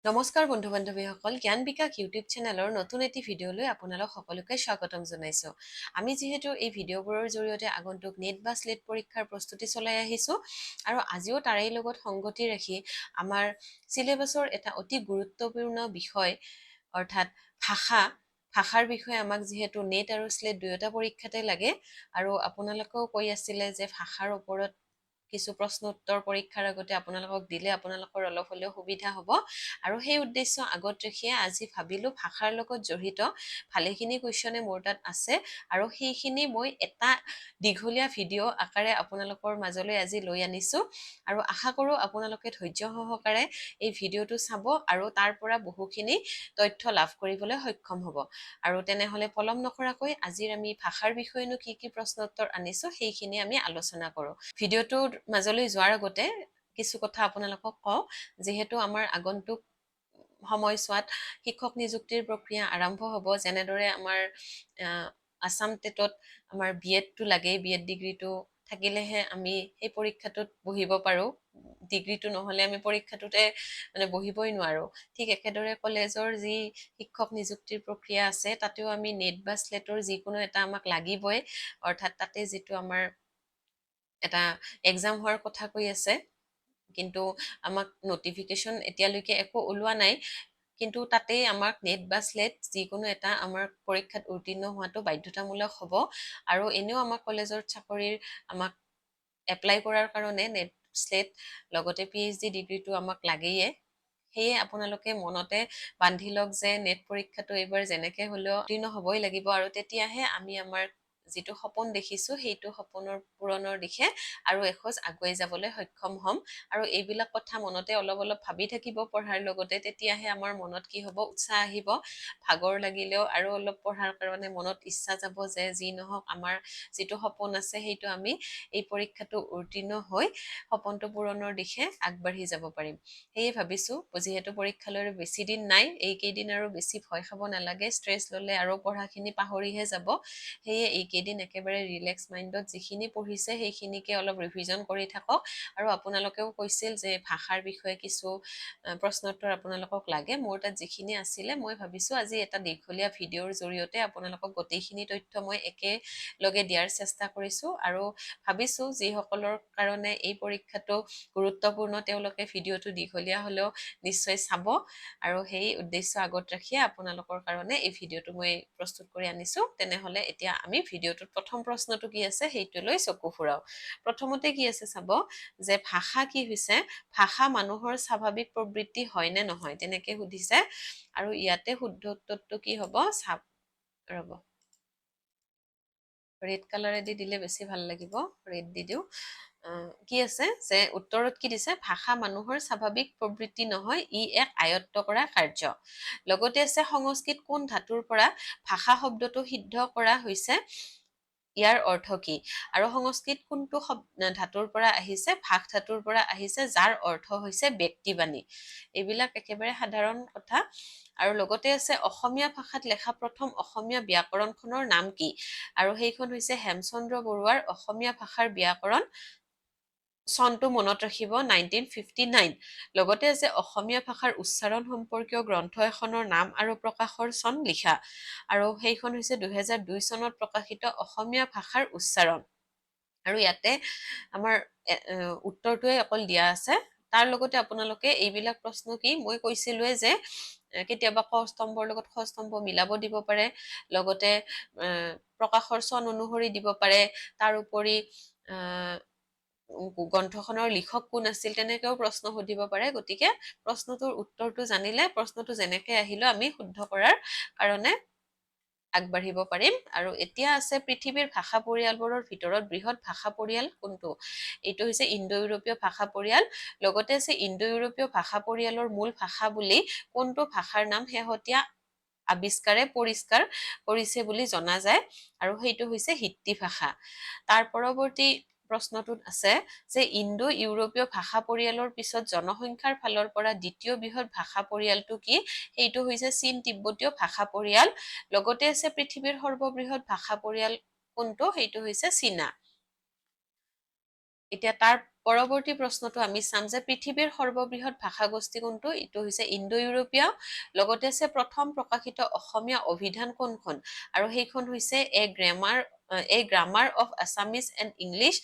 নমস্কাৰ বন্ধু বান্ধৱীসকল, জ্ঞান বিকাশ ইউটিউব চেনেলৰ নতুন এটি ভিডিঅ'লৈ আপোনালোক সকলোকে স্বাগতম জনাইছো। আমি যিহেতু এই ভিডিঅ'বোৰৰ জৰিয়তে আগন্তুক নেট বা স্লেট পৰীক্ষাৰ প্ৰস্তুতি চলাই আহিছো আৰু আজিও তাৰেই লগত সংগতি ৰাখি আমাৰ চিলেবাছৰ এটা অতি গুৰুত্বপূৰ্ণ বিষয় অৰ্থাৎ ভাষাৰ বিষয়ে আমাক যিহেতু নেট আৰু স্লেট দুয়োটা পৰীক্ষাতে লাগে আৰু আপোনালোকেও কৈ আছিলে যে ভাষাৰ ওপৰত কিছু প্ৰশ্ন উত্তৰ পৰীক্ষাৰ আগতে আপোনালোকক দিলে আপোনালোকৰ অলপ হ'লেও সুবিধা হ'ব আৰু সেই উদ্দেশ্য আগত ৰাখিয়ে আজি ভাবিলো ভাষাৰ লগত জড়িত ভালেখিনি কুৱেশ্যনে মোৰ তাত আছে আৰু সেইখিনি মই এটা দীঘলীয়া ভিডিঅ' আকাৰে আপোনালোকৰ মাজলৈ আজি লৈ আনিছো আৰু আশা কৰো আপোনালোকে ধৈৰ্য সহকাৰে এই ভিডিঅ'টো চাব আৰু তাৰ পৰা বহুখিনি তথ্য লাভ কৰিবলৈ সক্ষম হ'ব আৰু তেনেহলে পলম নকৰাকৈ আজিৰ আমি ভাষাৰ বিষয়েনো কি প্ৰশ্ন উত্তৰ আনিছো সেইখিনি আমি আলোচনা কৰো ভিডিঅ'টোৰ মাজলৈ যোৱাৰ আগতে কিছু কথা আপোনালোকক কওঁ যেহেতু আমাৰ আগন্তুক সময়ছোৱাত শিক্ষক নিযুক্তিৰ প্ৰক্ৰিয়া আৰম্ভ হ'ব যেনেদৰে আমাৰ আসাম টেটত আমাৰ বিএডটো লাগে বিএড ডিগ্ৰীটো থাকিলেহে আমি সেই পৰীক্ষাটোত বহিব পাৰো ডিগ্ৰীটো নহলে আমি পৰীক্ষাটোতে মানে বহিবই নোৱাৰো ঠিক একেদৰে কলেজৰ যি শিক্ষক নিযুক্তিৰ প্ৰক্ৰিয়া আছে তাতেও আমি নেট বা স্লেটৰ যিকোনো এটা আমাক লাগিবই অৰ্থাৎ তাতে যিটো আমাৰ এটা এক্সাম হোৱাৰ কথা কৈ আছে কিন্তু আমাক নটিফিকেশন এতিয়ালৈকে একো ওলোৱা নাই কিন্তু তাতে আমাক নেট বা স্লেট যিকোনো এটা আমাৰ পৰীক্ষাত উত্তীৰ্ণ হোৱাটো বাধ্যতামূলক হ'ব আৰু এনেও আমাক কলেজৰ চাকৰিৰ আমাক এপ্লাই কৰাৰ কাৰণে নেট স্লেট লগতে পিএইচডি ডিগ্ৰীটো আমাক লাগেয়ে সেয়ে আপোনালোকে মনতে বান্ধি লওক যে নেট পৰীক্ষাটো এইবাৰ যেনেকে হ'লেও উত্তীৰ্ণ হ'বই লাগিব আৰু তেতিয়াহে আমি আমাৰ যিটো সপোন দেখিছো সেইটো সপোনৰ পূৰণৰ দিশে আৰু এখোজ আগুৱাই যাবলৈ সক্ষম হ'ম আৰু এইবিলাক কথা মনতে অলপ ভাবি থাকিব পঢ়াৰ লগতে তেতিয়াহে আমাৰ মনত কি হ'ব উৎসাহ আহিব ভাগৰ লাগিলেও আৰু অলপ পঢ়াৰ কাৰণে মনত ইচ্ছা যাব যে যি নহওক আমাৰ যিটো সপোন আছে সেইটো আমি এই পৰীক্ষাটো উত্তীৰ্ণ হৈ সপোনটো পূৰণৰ দিশে আগবাঢ়ি যাব পাৰিম সেয়ে ভাবিছো যিহেতু পৰীক্ষালৈ বেছি দিন নাই এইকেইদিন আৰু বেছি ভয় খাব নালাগে ষ্ট্ৰেছ ল'লে আৰু পঢ়াখিনি পাহৰিহে যাব সেয়ে এইকেইদিন একেবাৰে ৰিলেক্স মাইণ্ডত যিখিনি পঢ়িছে সেইখিনিকে অলপ ৰিভিজন কৰি থাকক আৰু আপোনালোকেও কৈছিল যে ভাষাৰ বিষয়ে কিছু প্ৰশ্ন উত্তৰ আপোনালোকক লাগে মোৰ তাত যিখিনি আছিলে মই ভাবিছো আজি এটা দীঘলীয়া ভিডিঅ'ৰ জৰিয়তে আপোনালোকক গোটেইখিনি তথ্য মই একেলগে দিয়াৰ চেষ্টা কৰিছো আৰু ভাবিছো যিসকলৰ কাৰণে এই পৰীক্ষাটো গুৰুত্বপূৰ্ণ তেওঁলোকে ভিডিঅ'টো দীঘলীয়া হ'লেও নিশ্চয় চাব আৰু সেই উদ্দেশ্য আগত ৰাখিয়ে আপোনালোকৰ কাৰণে এই ভিডিঅ'টো মই প্ৰস্তুত কৰি আনিছো তেনেহলে এতিয়া আমি ভিডিঅ'টোত প্ৰথম প্ৰশ্নটো কি আছে সেইটোলৈ চকু ফুৰাও প্ৰথমতে কি আছে চাব যে ভাষা কি হৈছে ভাষা মানুহৰ স্বাভাৱিক প্ৰবৃত্তি হয় নে নহয় তেনেকে সুধিছে আৰু ইয়াতে শুদ্ধ উত্তৰটো কি হ'ব ৰ'ব ৰেড কালাৰেদি দিলে বেছি ভাল লাগিব ৰেড দি দিওঁ কি আছে যে উত্তৰত কি দিছে ভাষা মানুহৰ স্বাভাৱিক প্ৰবৃত্তি নহয় ই এক আয়ত্ত কৰা কাৰ্য লগতে আছে সংস্কৃত কোন ধাতুৰ পৰা ভাষা শব্দটো সিদ্ধ কৰা হৈছে ইয়াৰ অৰ্থ কি আৰু সংস্কৃত কোনটো ধাতুৰ পৰা আহিছে ভাষ ধাতুৰ পৰা আহিছে যাৰ অৰ্থ হৈছে ব্যক্তিবাণী এইবিলাক একেবাৰে সাধাৰণ কথা আৰু লগতে আছে অসমীয়া ভাষাত লেখা প্ৰথম অসমীয়া ব্যাকৰণখনৰ নাম কি আৰু সেইখন হৈছে হেমচন্দ্ৰ বৰুৱাৰ অসমীয়া ভাষাৰ ব্যাকৰণ চনটো মনত ৰাখিব 1959 লগতে আছে অসমীয়া ভাষাৰ উচ্চাৰণ সম্পৰ্কীয় গ্ৰন্থ এখনৰ নাম আৰু প্ৰকাশৰ চন লিখা আৰু সেইখন হৈছে 2002 চনত প্ৰকাশিত অসমীয়া ভাষাৰ উচ্চাৰণ আৰু ইয়াতে আমাৰ উত্তৰটোৱে অকল দিয়া আছে তাৰ লগতে আপোনালোকে এইবিলাক প্ৰশ্ন কি মই কৈছিলোৱে যে কেতিয়াবা ক স্তম্ভৰ লগত খ স্তম্ভ মিলাব দিব পাৰে লগতে প্ৰকাশৰ চন অনুসৰি দিব পাৰে তাৰ উপৰি গ্ৰন্থখনৰ লিখক কোন আছিল তেনেকেও প্ৰশ্ন সুধিব পাৰে গতিকে প্ৰশ্নটোৰ উত্তৰটো জানিলে প্ৰশ্নটো যেনেকে আহিলেও আমি শুদ্ধ কৰাৰ কাৰণে আগবাঢ়িব পাৰিম আৰু এতিয়া আছে পৃথিৱীৰ ভাষা পৰিয়ালবোৰৰ ভিতৰত বৃহৎ ভাষা পৰিয়াল কোনটো এইটো হৈছে ইণ্ডো ইউৰোপীয় ভাষা পৰিয়াল লগতে আছে ইণ্ডো ইউৰোপীয় ভাষা পৰিয়ালৰ মূল ভাষা বুলি কোনটো ভাষাৰ নাম শেহতীয়া আৱিষ্কাৰে পৰিষ্কাৰ কৰিছে বুলি জনা যায় আৰু সেইটো হৈছে হিত্তি ভাষা তাৰ পৰৱৰ্তী প্ৰশ্নটোত আছে যে ইণ্ডো ইউৰোপীয় ভাষা পৰিয়ালৰ পিছত জনসংখ্যাৰ ফালৰ পৰা দ্বিতীয় বৃহৎ ভাষা পৰিয়ালটো কি সেইটো হৈছে চীন তিব্বতীয় ভাষা পৰিয়াল লগতে আছে পৃথিৱীৰ সৰ্ববৃহৎ ভাষা পৰিয়াল কোনটো সেইটো হৈছে চীনা এতিয়া তাৰ পৰৱৰ্তী প্ৰশ্নটো আমি চাম যে পৃথিৱীৰ সৰ্ববৃহৎ ভাষাগোষ্ঠী কোনটো? এইটো হৈছে ইণ্ডো ইউৰোপীয়। লগতে আছে প্ৰথম প্ৰকাশিত অসমীয়া অভিধান কোনখন? আৰু সেইখন হৈছে a grammar of Assamese and English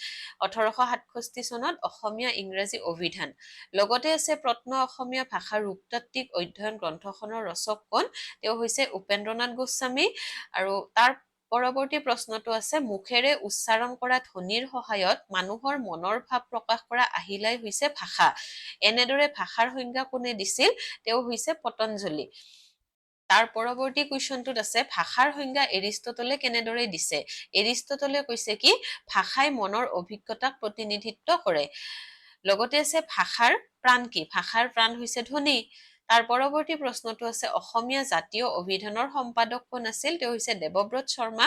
1867 চনত অসমীয়া ইংৰাজী অভিধান। লগতে আছে প্ৰত্ন অসমীয়া ভাষা ৰূপতাত্ত্বিক অধ্যয়ন গ্ৰন্থখনৰ ৰচক কোন? তেওঁ হৈছে উপেন্দ্ৰনাথ গোস্বামী। আৰু তাৰ পৰৱৰ্তী প্ৰশ্নটো আছে মুখেৰে উচ্চাৰণ কৰা ধ্বনিৰ সহায়ত মানুহৰ মনৰ ভাৱ প্ৰকাশ কৰা আহিলাই হৈছে ভাষা। এনেদৰে ভাষাৰ সংজ্ঞা কোনে দিছিল? তেওঁ হৈছে পতঞ্জলি। তাৰ পৰৱৰ্তী কুৱেশ্যনটোত আছে ভাষাৰ সংজ্ঞা এৰিষ্টটলে কেনেদৰে দিছে? এৰিষ্টটলে কৈছে কি ভাষাই মনৰ অভিজ্ঞতাক প্ৰতিনিধিত্ব কৰে। লগতে আছে ভাষাৰ প্ৰাণ কি? ভাষাৰ প্ৰাণ হৈছে ধ্বনি। তাৰ পৰৱৰ্তী প্ৰশ্নটো আছে অসমীয়া জাতীয় অভিধানৰ সম্পাদক কোন আছিল? তেওঁ হৈছে দেৱব্ৰত শৰ্মা।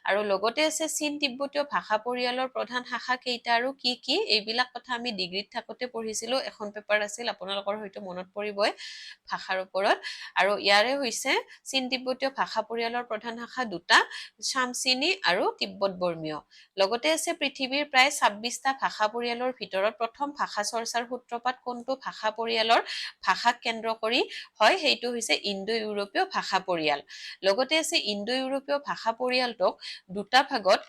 আৰু লগতে আছে চীন তিব্বতীয় ভাষা পৰিয়ালৰ প্ৰধান শাখা কেইটা আৰু কি কি? এইবিলাক কথা আমি ডিগ্ৰীত থাকোতে পঢ়িছিলো। এখন পেপাৰ আছিল, আপোনালোকৰ হয়তো মনত পৰিবই ভাষাৰ ওপৰত। আৰু ইয়াৰে হৈছে চীন তিব্বতীয় ভাষা পৰিয়ালৰ প্ৰধান শাখা দুটা, চামচীনী আৰু তিব্বত বৰ্মীয়। লগতে আছে পৃথিৱীৰ প্ৰায় 26টা ভাষা পৰিয়ালৰ ভিতৰত প্ৰথম ভাষা চৰ্চাৰ সূত্ৰপাত কোনটো ভাষা পৰিয়ালৰ ভাষাক কেন্দ্ৰ কৰি হয়? সেইটো হৈছে ইণ্ডো ইউৰোপীয় ভাষা পৰিয়াল। লগতে আছে ইণ্ডো ইউৰোপীয় ভাষা পৰিয়ালটোক দুটা ভাগত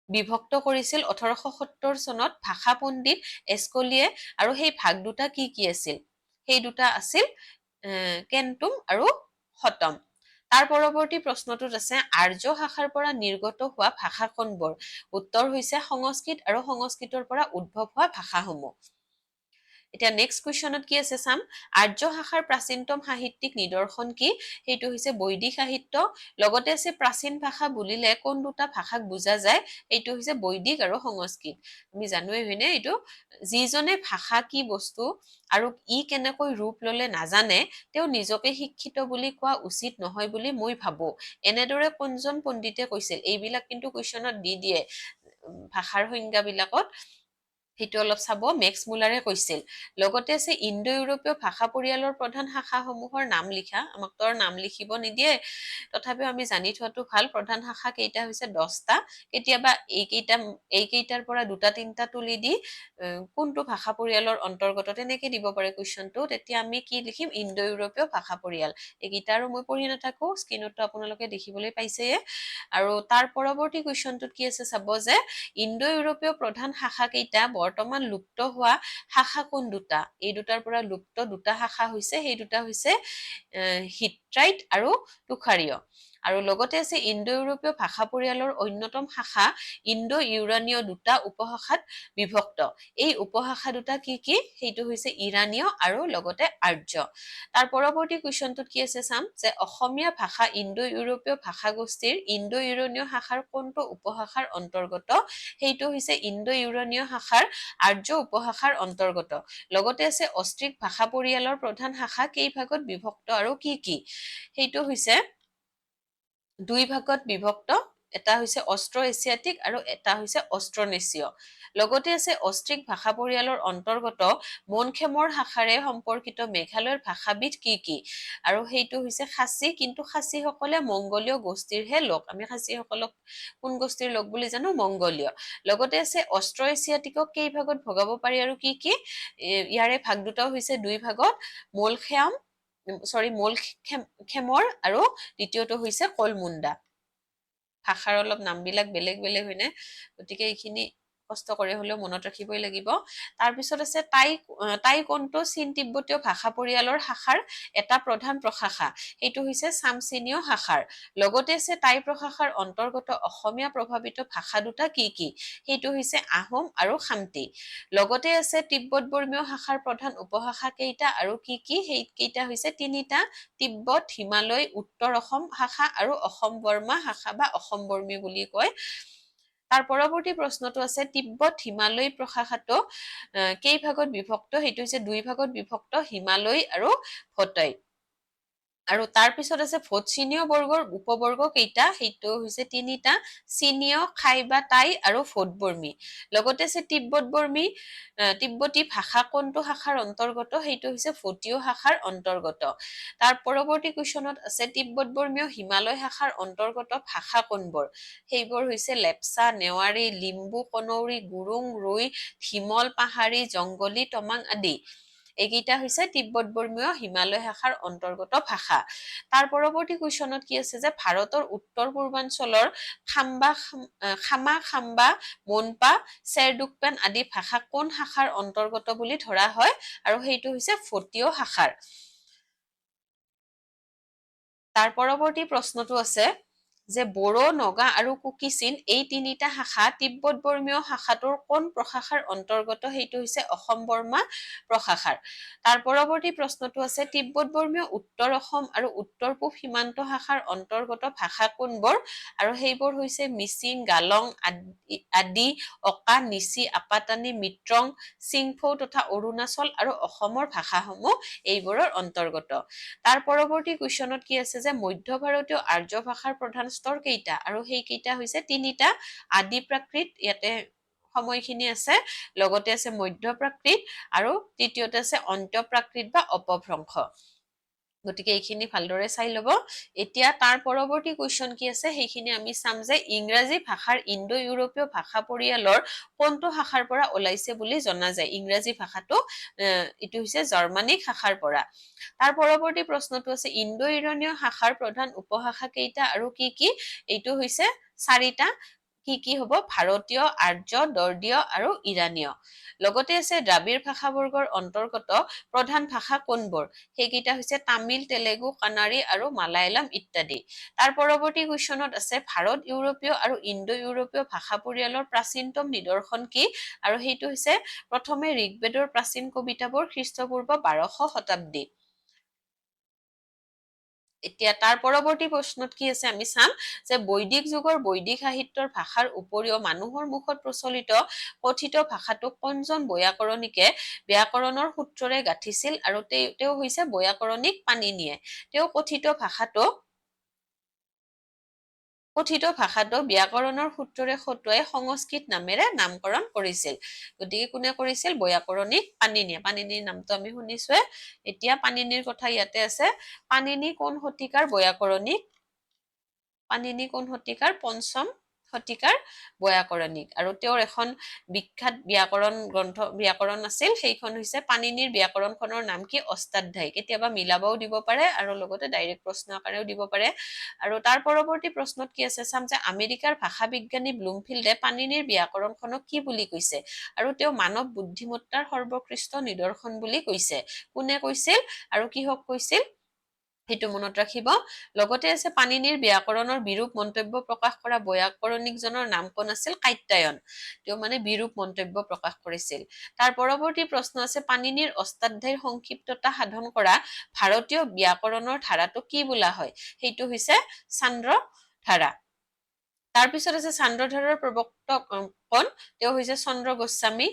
বিভক্ত কৰিছিল 1870 চনত ভাষা পণ্ডিত এস্কলিয়ে। আৰু সেই ভাগ দুটা কি কি আছিল? সেই দুটা আছিল কেন্টুম আৰু সতম। তাৰ পৰৱৰ্তী প্ৰশ্নটোত আছে আৰ্য ভাষাৰ পৰা নিৰ্গত হোৱা ভাষা কোনবোৰ? উত্তৰ হৈছে সংস্কৃত আৰু সংস্কৃতৰ পৰা উদ্ভৱ হোৱা ভাষাসমূহ। এতিয়া নেক্সট কুৱেশ্যনত কি আছে চাম। আৰ্য ভাষাৰ প্ৰাচীনতম সাহিত্যিক নিদৰ্শন কি? সেইটো হৈছে বৈদিক সাহিত্য। লগতে আছে প্ৰাচীন ভাষা বুলিলে কোন দুটা ভাষাক বুজা যায়? এইটো হৈছে বৈদিক আৰু সংস্কৃত। আমি জানোৱেই হয়নে এইটো? যিজনে ভাষা কি বস্তু আৰু ই কেনেকৈ ৰূপ ললে নাজানে তেওঁ নিজকে শিক্ষিত বুলি কোৱা উচিত নহয় বুলি মই ভাবো। এনেদৰে কোনজন পণ্ডিতে কৈছিল? এইবিলাক কিন্তু কুৱেশ্যনত দি দিয়ে ভাষাৰ সংজ্ঞাবিলাকত, সেইটো অলপ চাব। মেক্স মুলাৰে কৈছিল। লগতে আছে ইণ্ডো ইউৰোপীয় ভাষা পৰিয়ালৰ প্ৰধান শাখাসমূহৰ নাম লিখা। আমাক তো নাম লিখিব নিদিয়ে, তথাপিও আমি জানি থোৱাটো ভাল। প্ৰধান শাখা কেইটা হৈছে 10টা। কেতিয়াবা এইকেইটাৰ পৰা দুটা তিনিটা তুলি দি কোনটো ভাষা পৰিয়ালৰ অন্তৰ্গত তেনেকে দিব পাৰে কুৱেশ্যনটো। তেতিয়া আমি কি লিখিম? ইণ্ডো ইউৰোপীয় ভাষা পৰিয়াল। এইকেইটা আৰু মই পঢ়ি নাথাকো, স্ক্ৰীনতো আপোনালোকে দেখিবলৈ পাইছেয়ে। আৰু তাৰ পৰৱৰ্তী কুৱেশ্যনটোত কি আছে চাব যে ইণ্ডো ইউৰোপীয় প্ৰধান শাখা কেইটা বৰ্তমান লুপ্ত হোৱা শাখা কোন দুটা? এই দুটাৰ পৰা লুপ্ত দুটা শাখা হৈছে, সেই দুটা হৈছে হিট্ৰাইট আৰু তুষাৰীয়। আৰু লগতে আছে ইণ্ডো ইউৰোপীয় ভাষা পৰিয়ালৰ অন্যতম শাখা ইণ্ডো ইউৰানীয় দুটা উপশাখাত বিভক্ত। এই উপশাখা দুটা কি কি? সেইটো হৈছে ইৰানীয় আৰু লগতে আৰ্য। তাৰ পৰৱৰ্তী কুৱেশ্যনটোত কি আছে চাম যে অসমীয়া ভাষা ইণ্ডো ইউৰোপীয় ভাষা গোষ্ঠীৰ ইণ্ডো ইউৰোনীয় শাখাৰ কোনটো উপশাখাৰ অন্তৰ্গত? সেইটো হৈছে ইণ্ডো ইউৰোনীয় শাখাৰ আৰ্য উপশাখাৰ অন্তৰ্গত। লগতে আছে অষ্ট্ৰিক ভাষা পৰিয়ালৰ প্ৰধান শাখা কেই ভাগত বিভক্ত আৰু কি কি? সেইটো হৈছে দুই ভাগত বিভক্ত। এটা হৈছে অষ্ট্ৰ এছিয়াটিক আৰু এটা হৈছে অষ্ট্ৰনেছীয়। লগতে আছে অষ্ট্ৰিক ভাষা পৰিয়ালৰ অন্তৰ্গত মনখেমৰ শাখাৰে সম্পৰ্কিত মেঘালয়ৰ ভাষাবিধ কি কি? আৰু সেইটো হৈছে খাচী, কিন্তু খাচীসকলে মংগোলীয় গোষ্ঠীৰহে লোক। আমি খাচীসকলক কোন গোষ্ঠীৰ লোক বুলি জানো? মংগোলীয়। লগতে আছে অষ্ট্ৰ এছিয়াটিকক কেই ভাগত ভগাব পাৰি আৰু কি কি? ইয়াৰে ভাগ দুটাও হৈছে দুই ভাগত, মলখেমৰ আৰু দ্বিতীয়টো হৈছে কলমুণ্ডা। ভাষাৰ অলপ নামবিলাক বেলেগ বেলেগ হয়নে? গতিকে এইখিনি কষ্ট কৰি হলেও মনত ৰাখিবই লাগিব। তাৰপিছত আছে টাইকোনটো চীন তিব্বতীয় ভাষা পৰিয়ালৰ শাখাৰ এটা প্ৰধান প্ৰশাখা। সেইটো হৈছে চামচীনীয় শাখাৰ। লগতে আছে টাই প্ৰশাখাৰ অন্তৰ্গত অসমীয়া প্ৰভাৱিত ভাষা দুটা কি কি? সেইটো হৈছে আহোম আৰু খামতি। লগতে আছে তিব্বত বৰ্মীয় শাখাৰ প্ৰধান উপশাখা কেইটা আৰু কি কি? সেইকেইটা হৈছে তিনিটা, তিব্বত, হিমালয়, উত্তৰ অসম শাখা আৰু অসম বৰ্মা শাখা বা অসম বৰ্মী বুলি কয়। তাৰ পৰৱৰ্তী প্ৰশ্নটো আছে তিব্বত হিমালয় প্ৰশাখাটো কেই ভাগত বিভক্ত? সেইটো হৈছে দুই ভাগত বিভক্ত, হিমালয় আৰু ভটৈ। আৰু তাৰ পিছত আছে ভোটচীনীয় বৰ্গৰ উপবৰ্গ কেইটা, সেইটো হৈছে তিনিটা, চীনীয়, খাই বা টাই আৰু ভোটবৰ্মী। লগতে আছে তিব্বতী ভাষা কোনটো শাখাৰ অন্তৰ্গত, সেইটো হৈছে ভোটীয় শাখাৰ অন্তৰ্গত। তাৰ পৰৱৰ্তী কুৱেশ্যনত আছে তিব্বত-বৰ্মীয় হিমালয় শাখাৰ অন্তৰ্গত ভাষা কোনবোৰ, সেইবোৰ হৈছে লেপচা, নেৱাৰী, লিম্বু, কনৌৰী, গুৰুং, ৰুই, শিমল, পাহাৰী, জংগলী, তমাং আদি। এইকেইটা হৈছে তিব্বত-বৰ্মীয় হিমালয় শাখাৰ অন্তৰ্গত ভাষা। তাৰ পৰৱৰ্তী কুৱেশ্যনত কি আছে যে ভাৰতৰ উত্তৰ পূৰ্বাঞ্চলৰ খামা, খাম্বা, মোনপা, চেৰডুকপেন আদি ভাষা কোন শাখাৰ অন্তৰ্গত বুলি ধৰা হয়, আৰু সেইটো হৈছে ভোটীয় শাখাৰ। তাৰ পৰৱৰ্তী প্ৰশ্নটো আছে যে বড়ো, নগা আৰু কুকি-চীন এই তিনিটা শাখা তিব্বত-বৰ্মীয় শাখাটোৰ কোন প্ৰশাখাৰ অন্তৰ্গত, সেইটো হৈছে অসম বৰ্মা প্ৰশাখাৰ। তাৰ পৰৱৰ্তী প্ৰশ্নটো আছে তিব্বত-বৰ্মীয় উত্তৰ অসম আৰু উত্তৰ পূব সীমান্ত শাখাৰ অন্তৰ্গত ভাষা কোনবোৰ, আৰু সেইবোৰ হৈছে মিচিং, গালং আদি, অকা, নিচি, আপাতানি, মিত্ৰং, চিংফৌ তথা অৰুণাচল আৰু অসমৰ ভাষাসমূহ এইবোৰৰ অন্তৰ্গত। তাৰ পৰৱৰ্তী কুৱেশ্যনত কি আছে যে মধ্য ভাৰতীয় আৰ্য ভাষাৰ প্ৰধান স্তৰ কেইটা, আৰু সেইকেইটা হৈছে তিনিটা, আদি প্ৰাকৃত, ইয়াতে সময়খিনি আছে, লগতে আছে মধ্য প্ৰাকৃত, আৰু তৃতীয়তে আছে অন্ত প্ৰাকৃত বা অপভ্ৰংশ। গতিকে এইখিনি ভালদৰে চাই ল'ব। এতিয়া তাৰ পৰৱৰ্তী কুৱেশ্যন কি আছে সেইখিনি আমি চাম যে ইংৰাজী ভাষাৰ ইণ্ডো ইউৰোপীয় ভাষা পৰিয়ালৰ কোনটো শাখাৰ পৰা ওলাইছে বুলি জনা যায়। ইংৰাজী ভাষাটো এইটো হৈছে জাৰ্মানিক শাখাৰ পৰা। তাৰ পৰৱৰ্তী প্ৰশ্নটো আছে ইণ্ডো ইৰানীয় শাখাৰ প্ৰধান উপশাখা কেইটা আৰু কি কি, এইটো হৈছে 4টা। কি কি হ'ব, ভাৰতীয়, আৰ্য, দৰ্দীয় আৰু ইৰানীয়। লগতে আছে দ্ৰাবিড় ভাষাবৰ্গৰ অন্তৰ্গত প্ৰধান ভাষা কোনবোৰ, সেইকেইটা হৈছে তামিল, তেলেগু, কানাড়ী আৰু মালায়ালম ইত্যাদি। তাৰ পৰৱৰ্তী কুৱেশ্যনত আছে ভাৰত ইউৰোপীয় আৰু ইণ্ডো ইউৰোপীয় ভাষা পৰিয়ালৰ প্ৰাচীনতম নিদৰ্শন কি, আৰু সেইটো হৈছে প্ৰথমে ঋগ্বেদৰ প্ৰাচীন কবিতাবোৰ খ্ৰীষ্টপূৰ্ব 1200 শতাব্দী। এতিয়া তাৰ পৰৱৰ্তী প্ৰশ্নত কি আছে আমি চাম যে বৈদিক যুগৰ বৈদিক সাহিত্যৰ ভাষাৰ উপৰিও মানুহৰ মুখত প্ৰচলিত কথিত ভাষাটোক কোনজন বৈয়াকৰণিকে ব্যাকৰণৰ সূত্ৰৰে গাঁঠিছিল, আৰু তেওঁ হৈছে বৈয়াকৰণিক পাণিনিয়ে। তেওঁ কথিত ভাষাটো ব্যাকৰণৰ সূত্ৰৰে খটুৱাই সংস্কৃত নামেৰে নামকৰণ কৰিছিল। গতিকে কোনে কৰিছিল, বৈয়াকৰণিক পাণিনিয়ে। পাণিনিৰ নামটো আমি শুনিছোৱে। এতিয়া পাণিনিৰ কথা ইয়াতে আছে। পাণিনি কোন শতিকাৰ বৈয়াকৰণিক, পাণিনি কোন শতিকাৰ, 5ম শতিকাৰ বৈয়াকৰণিক, আৰু তেওঁৰ এখন বিখ্যাত ব্যাকৰণ আছিল, সেইখন হৈছে পাণিনিৰ ব্যাকৰণখনৰ নাম কি, অষ্টাধ্যায়ী। কেতিয়াবা মিলাবও দিব পাৰে আৰু লগতে ডাইৰেক্ট প্ৰশ্ন আকাৰেও দিব পাৰে। আৰু তাৰ পৰৱৰ্তী প্ৰশ্নত কি আছে চাম যে আমেৰিকাৰ ভাষা বিজ্ঞানী ব্লুমফিল্ডে পাণিনিৰ ব্যাকৰণখনক কি বুলি কৈছে, আৰু তেওঁ মানৱ বুদ্ধিমত্তাৰ সৰ্বকৃষ্ট নিদৰ্শন বুলি কৈছে। কোনে কৈছিল আৰু কিহক কৈছিল, সেইটো মনত ৰাখিব। লগতে আছে পাণিনিৰ ব্যাকৰণৰ বিৰূপ মন্তব্য প্ৰকাশ কৰা বৈয়াকৰণিকজনৰ নাম কোন আছিল, কাত্যায়ন। তেওঁ মানে বিৰূপ মন্তব্য প্ৰকাশ কৰিছিল। তাৰ পৰৱৰ্তী প্ৰশ্ন আছে পাণিনিৰ অষ্টাধ্যায়ীৰ সংক্ষিপ্ততা সাধন কৰা ভাৰতীয় ব্যাকৰণৰ ধাৰাটো কি বোলা হয়, সেইটো হৈছে চান্দ্ৰ ধাৰা। তাৰপিছত আছে চান্দ্ৰধাৰাৰ প্ৰবক্তক কোন, তেওঁ হৈছে চন্দ্ৰ গোস্বামী।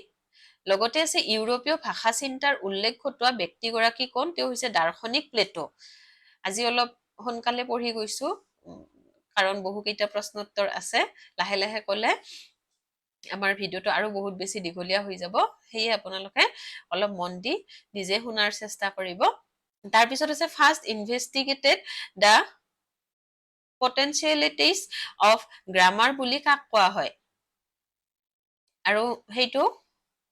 লগতে আছে ইউৰোপীয় ভাষা চিন্তাৰ উল্লেখ ঘটোৱা ব্যক্তিগৰাকী কোন, তেওঁ হৈছে দাৰ্শনিক প্লেটো। আজি অলপ সোনকালে পঢ়ি গৈছো কাৰণ বহুকেইটা প্ৰশ্নোত্তৰ আছে, লাহে লাহে কলে আমাৰ ভিডিঅ'টো আৰু বহুত বেছি দীঘলীয়া হৈ যাব, সেয়ে আপোনালোকে অলপ মন দি নিজে শুনাৰ চেষ্টা কৰিব। তাৰপিছত আছে ফাৰ্ষ্ট ইনভেষ্টিগেটেড দ্য পটেনচিয়েলিটিজ অফ গ্ৰামাৰ বুলি কাক কোৱা হয়, আৰু সেইটো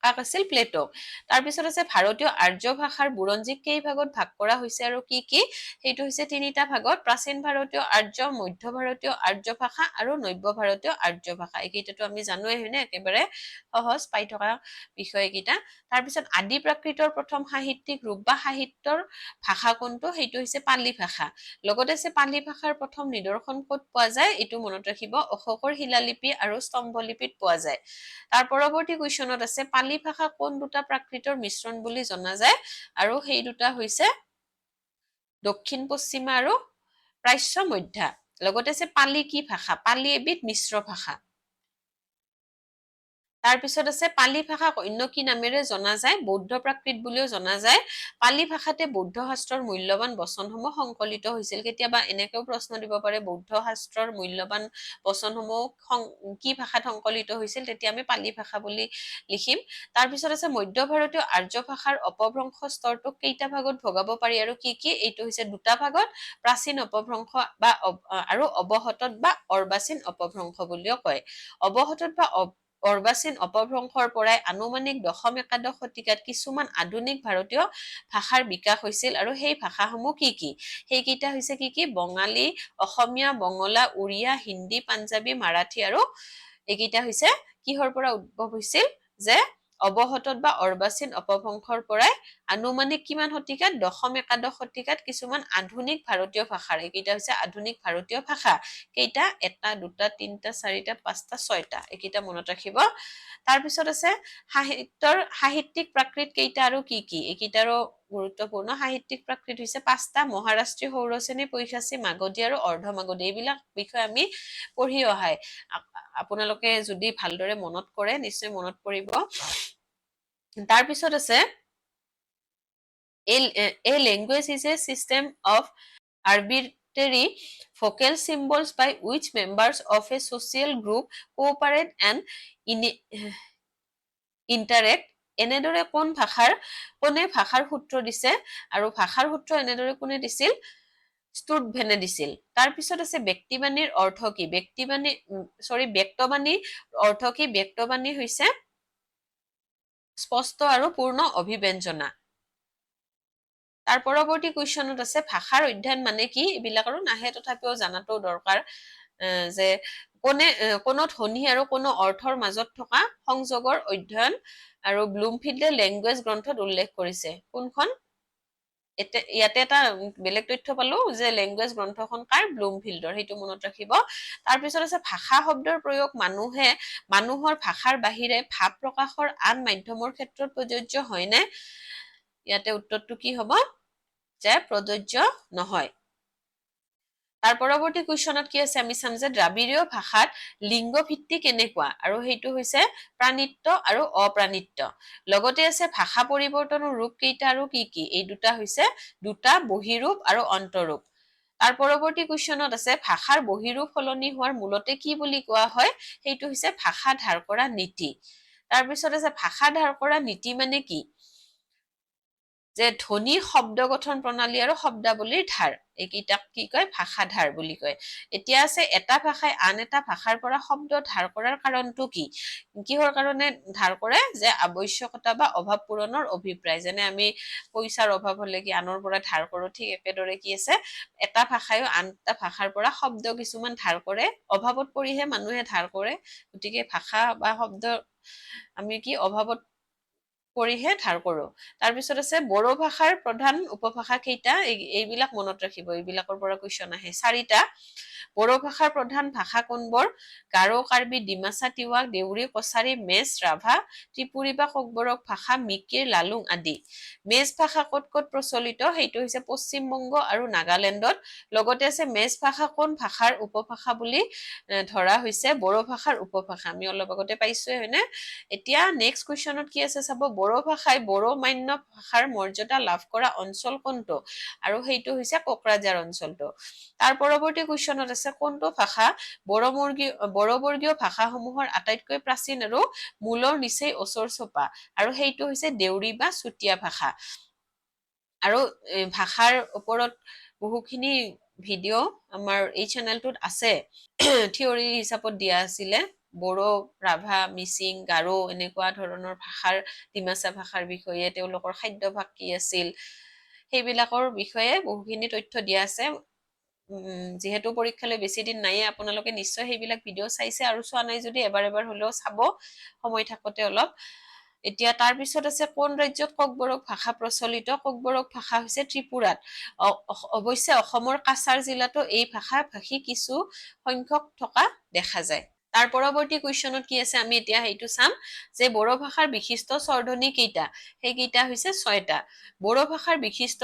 কাক আছিল, প্লেটো। তাৰপিছত আছে ভাৰতীয় আৰ্য ভাষাৰ বুৰঞ্জীক কেইভাগত ভাগ কৰা হৈছে আৰু কি কি, সেইটো হৈছে 3টা ভাগত, প্ৰাচীন ভাৰতীয় আৰ্য, মধ্য ভাৰতীয় আৰ্য ভাষা আৰু নব্য ভাৰতীয় আৰ্য ভাষা। এইকেইটাতো আমি জানোৱে হয়নে, একেবাৰে সহজ পাই থকা বিষয় কেইটা। তাৰপিছত আদি প্ৰাকৃতৰ প্ৰথম সাহিত্যিক ৰূপ বা সাহিত্যৰ ভাষা কোনটো, সেইটো হৈছে পালি ভাষা। লগতে আছে পালি ভাষাৰ প্ৰথম নিদৰ্শন ক'ত পোৱা যায়, এইটো মনত ৰাখিব, অশোকৰ শিলালিপি আৰু স্তম্ভলিপিত পোৱা যায়। তাৰ পৰৱৰ্তী কুৱেশ্যনত আছে পালি ভাষা কোন দুটা প্ৰাকৃতৰ মিশ্ৰণ বুলি জনা যায়, আৰু সেই দুটা হৈছে দক্ষিণ পশ্চিমা আৰু প্ৰাচ্য মধ্যা। লগতে আছে পালি কি ভাষা, পালি এবিধ মিশ্ৰ ভাষা। তাৰ পিছত আছে পালি ভাষাক অন্য কি নামেৰে জনা যায় বৌদ্ধ প্ৰাকৃত বুলিও জনা যায় পালি ভাষাতে বৌদ্ধ শাস্ত্ৰৰ মূল্যৱান বচনসমূহ সংকলিত হৈছিল কেতিয়াবা এনেকেও প্ৰশ্ন দিব পাৰে বৌদ্ধ শাস্ত্ৰৰ মূল্যৱান বচনসমূহ কি ভাষাত সংকলিত হৈছিল তেতিয়া আমি পালি ভাষা বুলি লিখিম তাৰ পিছত আছে মধ্য ভাৰতীয় আৰ্য ভাষাৰ অপভ্ৰংশ স্তৰটোক কেইটা ভাগত ভগাব পাৰি আৰু কি এইটো হৈছে দুটা ভাগত প্ৰাচীন অপভ্ৰংশ বা আৰু অৱহতত বা অৰ্বাচীন অপভ্ৰংশ বুলিও কয় অৱহতত বা অৰ্বাচীন অপভ্ৰংশৰ পৰাই আনুমানিক দশম একাদশ শতিকাত কিছুমান আধুনিক ভাৰতীয় ভাষাৰ বিকাশ হৈছিল আৰু সেই ভাষাসমূহ কি সেইকেইটা হৈছে কি বঙালী অসমীয়া বঙলা উৰিয়া হিন্দী পাঞ্জাবী মাৰাঠী আৰু এইকেইটা হৈছে কিহৰ পৰা উদ্ভৱ হৈছিল যে অৱহতত বা অৰ্বাচীন অপভ্ৰংশৰ পৰাই আনুমানিক কিমান শতিকাত দশম একাদশ শতিকাত কিছুমান আধুনিক ভাৰতীয় ভাষাৰ এইকেইটা হৈছে আধুনিক ভাৰতীয় ভাষা কেইটা এটা দুটা তিনিটা চাৰিটা পাঁচটা ছয়টা এইকেইটা মনত ৰাখিব তাৰ পিছত আছে সাহিত্যিক প্ৰাকৃত কেইটা আৰু কি এইকেইটাৰো গুৰুত্বপূৰ্ণ সাহিত্যিক প্ৰাকৃত হৈছে পাঁচটা মহাৰাষ্ট্ৰীয় সৌৰসেনী পৈশাচী মাগধী আৰু অৰ্ধমাগধী এইবিলাক বিষয় আমি পঢ়ি অহাই আপোনালোকে যদি ভালদৰে মনত কৰে নিশ্চয় মনত পৰিব তাৰ পিছত আছে a language is a system of arbitrary vocal symbols by which members of a social group cooperate and interact এনেদৰে কোনে ভাষাৰ সূত্ৰ দিছে আৰু ভাষাৰ সূত্ৰ এনেদৰে কোনে দিছিল ষ্টুডভেনে দিছিল তাৰ পিছত আছে ব্যক্তিবাণীৰ অৰ্থ কি ব্যক্তবাণী অৰ্থ কি ব্যক্তবাণী হৈছে স্পষ্ট আৰু পূৰ্ণ অভিব্যঞ্জনা তাৰ পৰৱৰ্তী কুৱেশ্যনত আছে ভাষাৰ অধ্যয়ন মানে কি এইবিলাকৰো নাহে তথাপিও জানাটো দৰকাৰ যে কোনো ধ্বনি আৰু কোনো অৰ্থৰ মাজত থকা সংযোগৰ অধ্যয়ন আৰু ব্লুমফিল্ডে লেংগুৱেজ গ্ৰন্থত উল্লেখ কৰিছে কোনখন ইয়াতে এটা বেলেগ তথ্য পালো যে লেংগুৱেজ গ্ৰন্থখন কাৰ ব্লুমফিল্ডৰ সেইটো মনত ৰাখিব তাৰ পিছত আছে ভাষা শব্দৰ প্ৰয়োগ মানুহৰ ভাষাৰ বাহিৰে ভাৱ প্ৰকাশৰ আন মাধ্যমৰ ক্ষেত্ৰত প্ৰযোজ্য হয়নে ইয়াতে উত্তৰটো কি হ'ব যে প্ৰযোজ্য নহয় তাৰ পৰৱৰ্তী কুৱেশ্যনত কি আছে আমি চাম যে দ্ৰাবিড়ীয় ভাষাত লিংগ ভিত্তি কেনেকুৱা আৰু সেইটো হৈছে প্ৰাণিত্ব আৰু অপ্ৰাণিত্ব লগতে আছে ভাষা পৰিৱৰ্তনৰ ৰূপ কেইটা আৰু কি এই দুটা হৈছে দুটা বহিৰূপ আৰু অন্তৰূপ তাৰ পৰৱৰ্তী কুৱেশ্যনত আছে ভাষাৰ বহিৰূপ সলনি হোৱাৰ মূলতে কি বুলি কোৱা হয় সেইটো হৈছে ভাষা ধাৰ কৰা নীতি তাৰ পিছত আছে ভাষা ধাৰ কৰা নীতি মানে কি যে ধ্বনি শব্দ গঠন প্ৰণালী আৰু শব্দাৱলীৰ ধাৰ এইকেইটাক কি কয় ভাষা ধাৰ বুলি কয় এতিয়া আছে এটা ভাষাই আন এটা ভাষাৰ পৰা শব্দ ধাৰ কৰাৰ কাৰণটো কিহৰ কাৰণে ধাৰ কৰে যে আৱশ্যকতা বা অভাৱ পূৰণৰ অভিপ্ৰায় যেনে আমি পইচাৰ অভাৱ হলে কি আনৰ পৰা ধাৰ কৰো ঠিক একেদৰে কি আছে এটা ভাষায়ো আন এটা ভাষাৰ পৰা শব্দ কিছুমান ধাৰ কৰে অভাৱত পৰিহে মানুহে ধাৰ কৰে গতিকে ভাষা বা শব্দ আমি কি অভাৱত পৰিহে ধাৰ কৰো তাৰ পিছত আছে বড়ো ভাষাৰ প্ৰধান উপভাষা কেইটা এইবিলাক মনত ৰাখিব এইবিলাকৰ পৰা কুৱেশ্যন আহে চাৰিটা বড়ো ভাষাৰ প্ৰধান ভাষা কোনবোৰ গাৰো কাৰ্বি ডিমাচা তিৱাক দেউৰী কছাৰী মেচ ৰাভা ত্ৰিপুৰী বা কোকবৰক ভাষা মিকিৰ লালুং আদি মেচ ভাষা ক'ত প্ৰচলিত সেইটো হৈছে পশ্চিম বংগ আৰু নাগালেণ্ডত লগতে আছে মেচ ভাষা কোন ভাষাৰ উপভাষা বুলি ধৰা হৈছে বড়ো ভাষাৰ উপভাষা আমি অলপ আগতে পাইছোৱে হয়নে এতিয়া নেক্সট কুৱেশ্যনত কি আছে চাব বড়ো ভাষাই বড়ো মান্য ভাষাৰ মৰ্যাদা লাভ কৰা অঞ্চল কোনটো আৰু সেইটো হৈছে কোকৰাঝাৰ অঞ্চলটো তাৰ পৰৱৰ্তী কুৱেশ্যনত আছে কোনটো ভাষা বড়োবৰ্গীয় ভাষাসমূহৰ আটাইতকৈ প্ৰাচীন আৰু মূলৰ নিচেই ওচৰ চপা আৰু সেইটো হৈছে দেউৰী বা চুতীয়া ভাষা আৰু ভাষাৰ ওপৰত বহুখিনি ভিডিঅ' আমাৰ এই চেনেলটোত আছে থিয়ৰী হিচাপত দিয়া আছিলে বড়ো ৰাভা মিচিং গাৰো এনেকুৱা ধৰণৰ ভাষাৰ ডিমাচা ভাষাৰ বিষয়ে তেওঁলোকৰ খাদ্যভাগ কি আছিল সেইবিলাকৰ বিষয়ে বহুখিনি তথ্য দিয়া আছে যিহেতু পৰীক্ষালৈ বেছি দিন নাইয়ে আপোনালোকে নিশ্চয় সেইবিলাক ভিডিঅ' চাইছে আৰু চোৱা নাই যদি এবাৰ হ'লেও চাব সময় থাকোতে অলপ এতিয়া তাৰ পিছত আছে কোন ৰাজ্যত কোকবৰক ভাষা প্ৰচলিত কোকবৰক ভাষা হৈছে ত্ৰিপুৰাত অৱশ্যে অসমৰ কাছাৰ জিলাতো এই ভাষা ভাষী কিছু সংখ্যক থকা দেখা যায় তাৰ পৰৱৰ্তী কুৱেশ্যনত কি আছে আমি এতিয়া সেইটো চাম যে বড়ো ভাষাৰ বিশিষ্ট স্বৰধ্বনি কেইটা সেইকেইটা হৈছে 6টা বড়ো ভাষাৰ বিশিষ্ট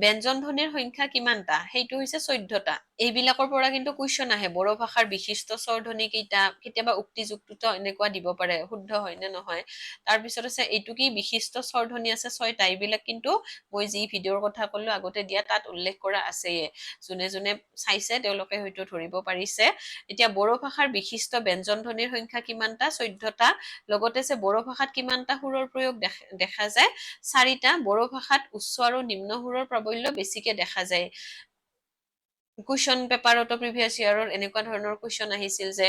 ব্যঞ্জন ধ্বনিৰ সংখ্যা কিমানটা সেইটো হৈছে 14টা এইবিলাকৰ পৰা কিন্তু কুৱেশ্যন আহে বড়ো ভাষাৰ বিশিষ্ট স্বৰধ্বনি কেইটা কেতিয়াবা উক্তিযুক্ত এনেকুৱা দিব পাৰে শুদ্ধ হয় নে নহয় তাৰপিছত আছে এইটো কি বিশিষ্ট স্বৰধ্বনি আছে 6টা এইবিলাক কিন্তু মই যি ভিডিঅ'ৰ কথা ক'লো আগতে দিয়া তাত উল্লেখ কৰা আছেয়ে যোনে যোনে চাইছে তেওঁলোকে হয়তো ধৰিব পাৰিছে এতিয়া বড়ো ভাষাৰ বিশিষ্ট ব্যঞ্জন ধ্বনিৰ সংখ্যা কিমানটা 14টা লগতে আছে বড়ো ভাষাত কিমানটা সুৰৰ প্ৰয়োগ দেখা যায় 4টা বড়ো ভাষাত উচ্চ আৰু নিম্ন সুৰৰ প্ৰাবল্য বেছিকে দেখা যায় কুৱেশ্যন পেপাৰতো প্ৰিভিয়াছ ইয়াৰৰ এনেকুৱা ধৰণৰ কুৱেশ্যন আহিছিল যে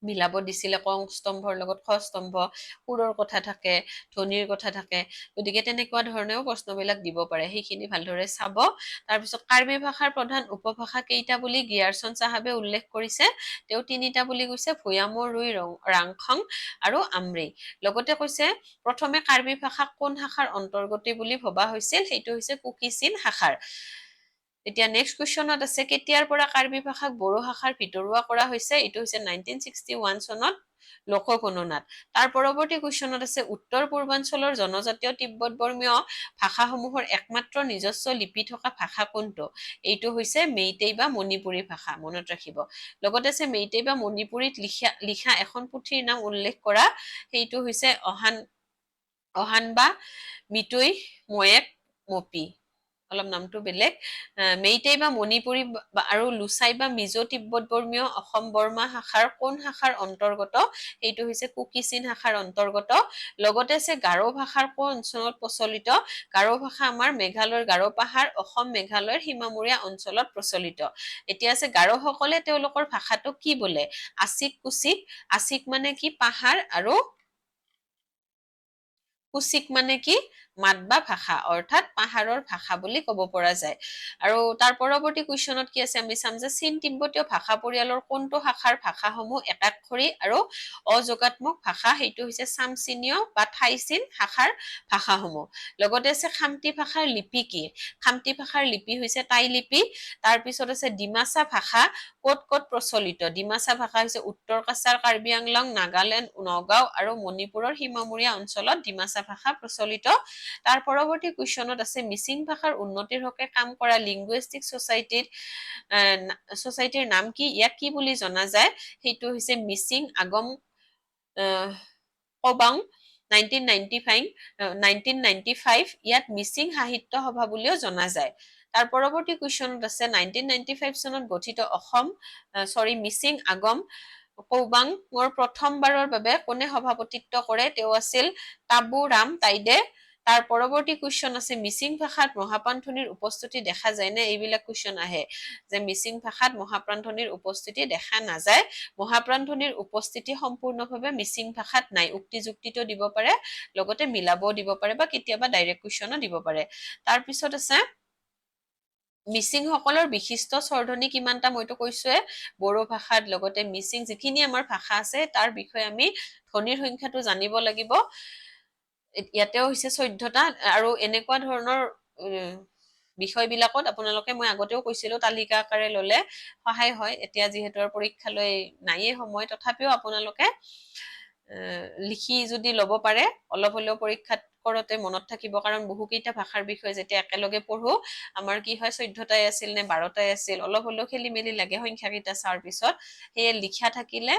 মিলাব দিছিলে কং স্তম্ভৰ লগত খ স্তম্ভ সুৰৰ কথা থাকে ধ্বনিৰ কথা থাকে গতিকে তেনেকুৱা ধৰণেও প্ৰশ্নবিলাক দিব পাৰে সেইখিনি ভালদৰে চাব তাৰপিছত কাৰ্বি ভাষাৰ প্ৰধান উপভাষা কেইটা বুলি গিয়াৰচন চাহাবে উল্লেখ কৰিছে তেওঁ 3টা বুলি কৈছে ভৈয়ামৰ ৰুই ৰাংখং আৰু আমৰি লগতে কৈছে প্ৰথমে কাৰ্বি ভাষাক কোন শাখাৰ অন্তৰ্গতি বুলি ভবা হৈছিল সেইটো হৈছে কুকি-চিন শাখাৰ এতিয়া নেক্সট কুৱেশ্যনত আছে কেতিয়াৰ পৰা কাৰ্বি ভাষাক বড়ো ভাষাৰ ভিতৰুৱা কৰা হৈছে এইটো হৈছে 1961 চনত লোকগণনাত তাৰ পৰৱৰ্তী কুৱেশ্যনত আছে উত্তৰ পূৰ্বাঞ্চলৰ জনজাতীয় তিব্বত বৰ্মীয় ভাষাসমূহৰ একমাত্ৰ নিজস্ব লিপি থকা ভাষা কোনটো এইটো হৈছে মেইতেই বা মণিপুৰী ভাষা মনত ৰাখিব লগতে আছে মেইতেই বা মণিপুৰীত লিখা এখন পুথিৰ নাম উল্লেখ কৰা সেইটো হৈছে অহান বা মিটুই ময়েক মপি অলপ নামটো বেলেগ মেইতেই বা মণিপুৰী আৰু লুচাই বা মিজো তিব্বত বৰ্মীয় অসম বৰ্মা শাখাৰ কোন শাখাৰ অন্তৰ্গত এইটো হৈছে কুকি-চিন শাখাৰ অন্তৰ্গত লগতে আছে গাৰো ভাষাৰ কোন অঞ্চলত প্ৰচলিত গাৰো ভাষা আমাৰ মেঘালয়ৰ গাৰো পাহাৰ অসম মেঘালয়ৰ সীমামূৰীয়া অঞ্চলত প্ৰচলিত এতিয়া আছে গাৰোসকলে তেওঁলোকৰ ভাষাটো কি বোলে আছিক কুছিক আছিক মানে কি পাহাৰ আৰু কুচিক মানে কি মাত বা ভাষা অৰ্থাৎ পাহাৰৰ ভাষা বুলি ক'ব পৰা যায় আৰু তাৰ পৰৱৰ্তী কুৱেশ্যনত কি আছে আমি চাম যে চীন তিব্বতীয় ভাষা পৰিয়ালৰ কোনটো শাখাৰ ভাষাসমূহ একাক্ষৰী আৰু অযোগাত্মক ভাষা সেইটো হৈছে চামচীনীয় বা থাইচীন শাখাৰ ভাষাসমূহ লগতে আছে খামতি ভাষাৰ লিপি কি খামতি ভাষাৰ লিপি হৈছে টাই লিপি তাৰপিছত আছে ডিমাচা ভাষা ক'ত ক'ত প্ৰচলিত ডিমাচা ভাষা হৈছে উত্তৰ কাছাৰ কাৰ্বি আংলং নাগালেণ্ড নগাঁও আৰু মণিপুৰৰ সীমামূৰীয়া অঞ্চলত ডিমাচা ভাষা প্ৰচলিত তাৰ পৰৱৰ্তী কুৱেশ্যনত আছে মিচিং ভাষাৰ উন্নতিৰ হকে কাম কৰা লিংগুইষ্টিক ছচাইটিৰ নাম কি ইয়াক কি বুলি জনা যায় সেইটো হৈছে মিচিং আগম কবাং 1995 ইয়াত মিচিং সাহিত্য সভা বুলিও জনা যায় তাৰ পৰৱৰ্তী কুৱেশ্যনত আছে 1995 চনত গঠিত মিচিং আগম কৌবাঙৰ প্ৰথমবাৰৰ বাবে কোনে সভাপতিত্ব কৰে তেওঁ আছিল তাবু ৰাম তাইডে তাৰ পৰৱৰ্তী কুৱেশ্যন আছে মিচিং ভাষাত মহাপ্ৰাণধ্বনিৰ উপস্থিতি দেখা যায় নে এইবিলাক কুৱেশ্যন আহে যে মিচিং ভাষাত মহাপ্ৰাণধ্বনিৰ উপস্থিতি দেখা নাযায় মহাপ্ৰাণধ্বনিৰ উপস্থিতি সম্পূৰ্ণভাৱে মিচিং ভাষাত নাই উক্তি যুক্তিটো দিব পাৰে লগতে মিলাবও দিব পাৰে বা কেতিয়াবা ডাইৰেক্ট কুৱেশ্যনো দিব পাৰে তাৰপিছত আছে মিচিং সকলৰ বিশিষ্ট স্বৰধ্বনি কিমানটা মইতো কৈছোৱে বড়ো ভাষাত লগতে মিচিং যিখিনি আমাৰ ভাষা আছে তাৰ বিষয়ে আমি ধ্বনিৰ সংখ্যাটো জানিব লাগিব ইয়াতেও হৈছে 14টা আৰু এনেকুৱা ধৰণৰ বিষয়বিলাকত আপোনালোকে মই আগতেও কৈছিলো তালিকা আকাৰে ললে সহায় হয় এতিয়া যিহেতু পৰীক্ষালৈ নাইয়ে সময় তথাপিও আপোনালোকে লিখি যদি ল'ব পাৰে অলপ হলেও পৰীক্ষাত কৰোতে মনত থাকিব কাৰণ বহুকেইটা ভাষাৰ বিষয়ে যেতিয়া একেলগে পঢ়ো আমাৰ কি হয় 14টাই আছিল নে 12টাই আছিল অলপ হলেও খেলি মেলি লাগে সংখ্যাকেইটা চাৰ পিছত সেয়ে লিখা থাকিলে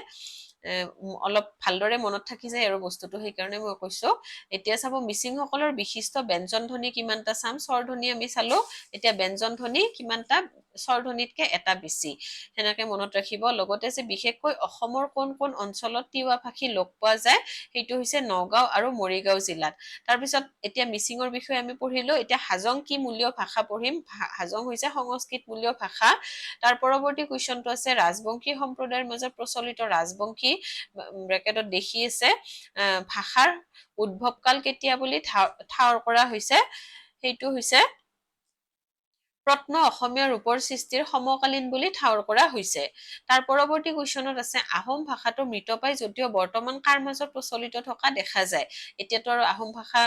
অলপ ভালদৰে মনত থাকি যায় আৰু বস্তুটো সেইকাৰণে মই কৈছো এতিয়া চাব মিচিং সকলৰ বিশিষ্ট ব্যঞ্জন ধ্বনি কিমানটা চাম স্বৰধ্বনি আমি চালো এতিয়া ব্যঞ্জন ধ্বনি কিমানটা স্বৰধ্বনিতকে এটা বেছি সেনেকে মনত ৰাখিব লগতে যে বিশেষকৈ অসমৰ কোন কোন অঞ্চলত তিৱা ভাষী লোক পোৱা যায় সেইটো হৈছে নগাঁও আৰু মৰিগাঁও জিলাত তাৰপিছত এতিয়া মিচিঙৰ বিষয়ে আমি পঢ়িলো এতিয়া হাজং কি মূলীয় ভাষা পঢ়িম হাজং হৈছে সংস্কৃত মূলীয় ভাষা তাৰ পৰৱৰ্তী কুৱেশ্যনটো আছে ৰাজবংশী সম্প্ৰদায়ৰ মাজত প্ৰচলিত ৰাজবংশী ব্ৰেকেটত দেখি আছে ভাষাৰ উদ্ভৱকাল কেতিয়া বুলি ঠাৱৰ কৰা হৈছে সেইটো হৈছে প্ৰত্ন অসমীয়া ৰূপৰ সৃষ্টিৰ সমকালীন বুলি ঠাৱৰ কৰা হৈছে তাৰ পৰৱৰ্তী কুৱেশ্যনত আছে আহোম ভাষাটো মৃতপাই যদিও বৰ্তমান কাৰ মাজত প্ৰচলিত থকা দেখা যায় এতিয়াতো আৰু আহোম ভাষা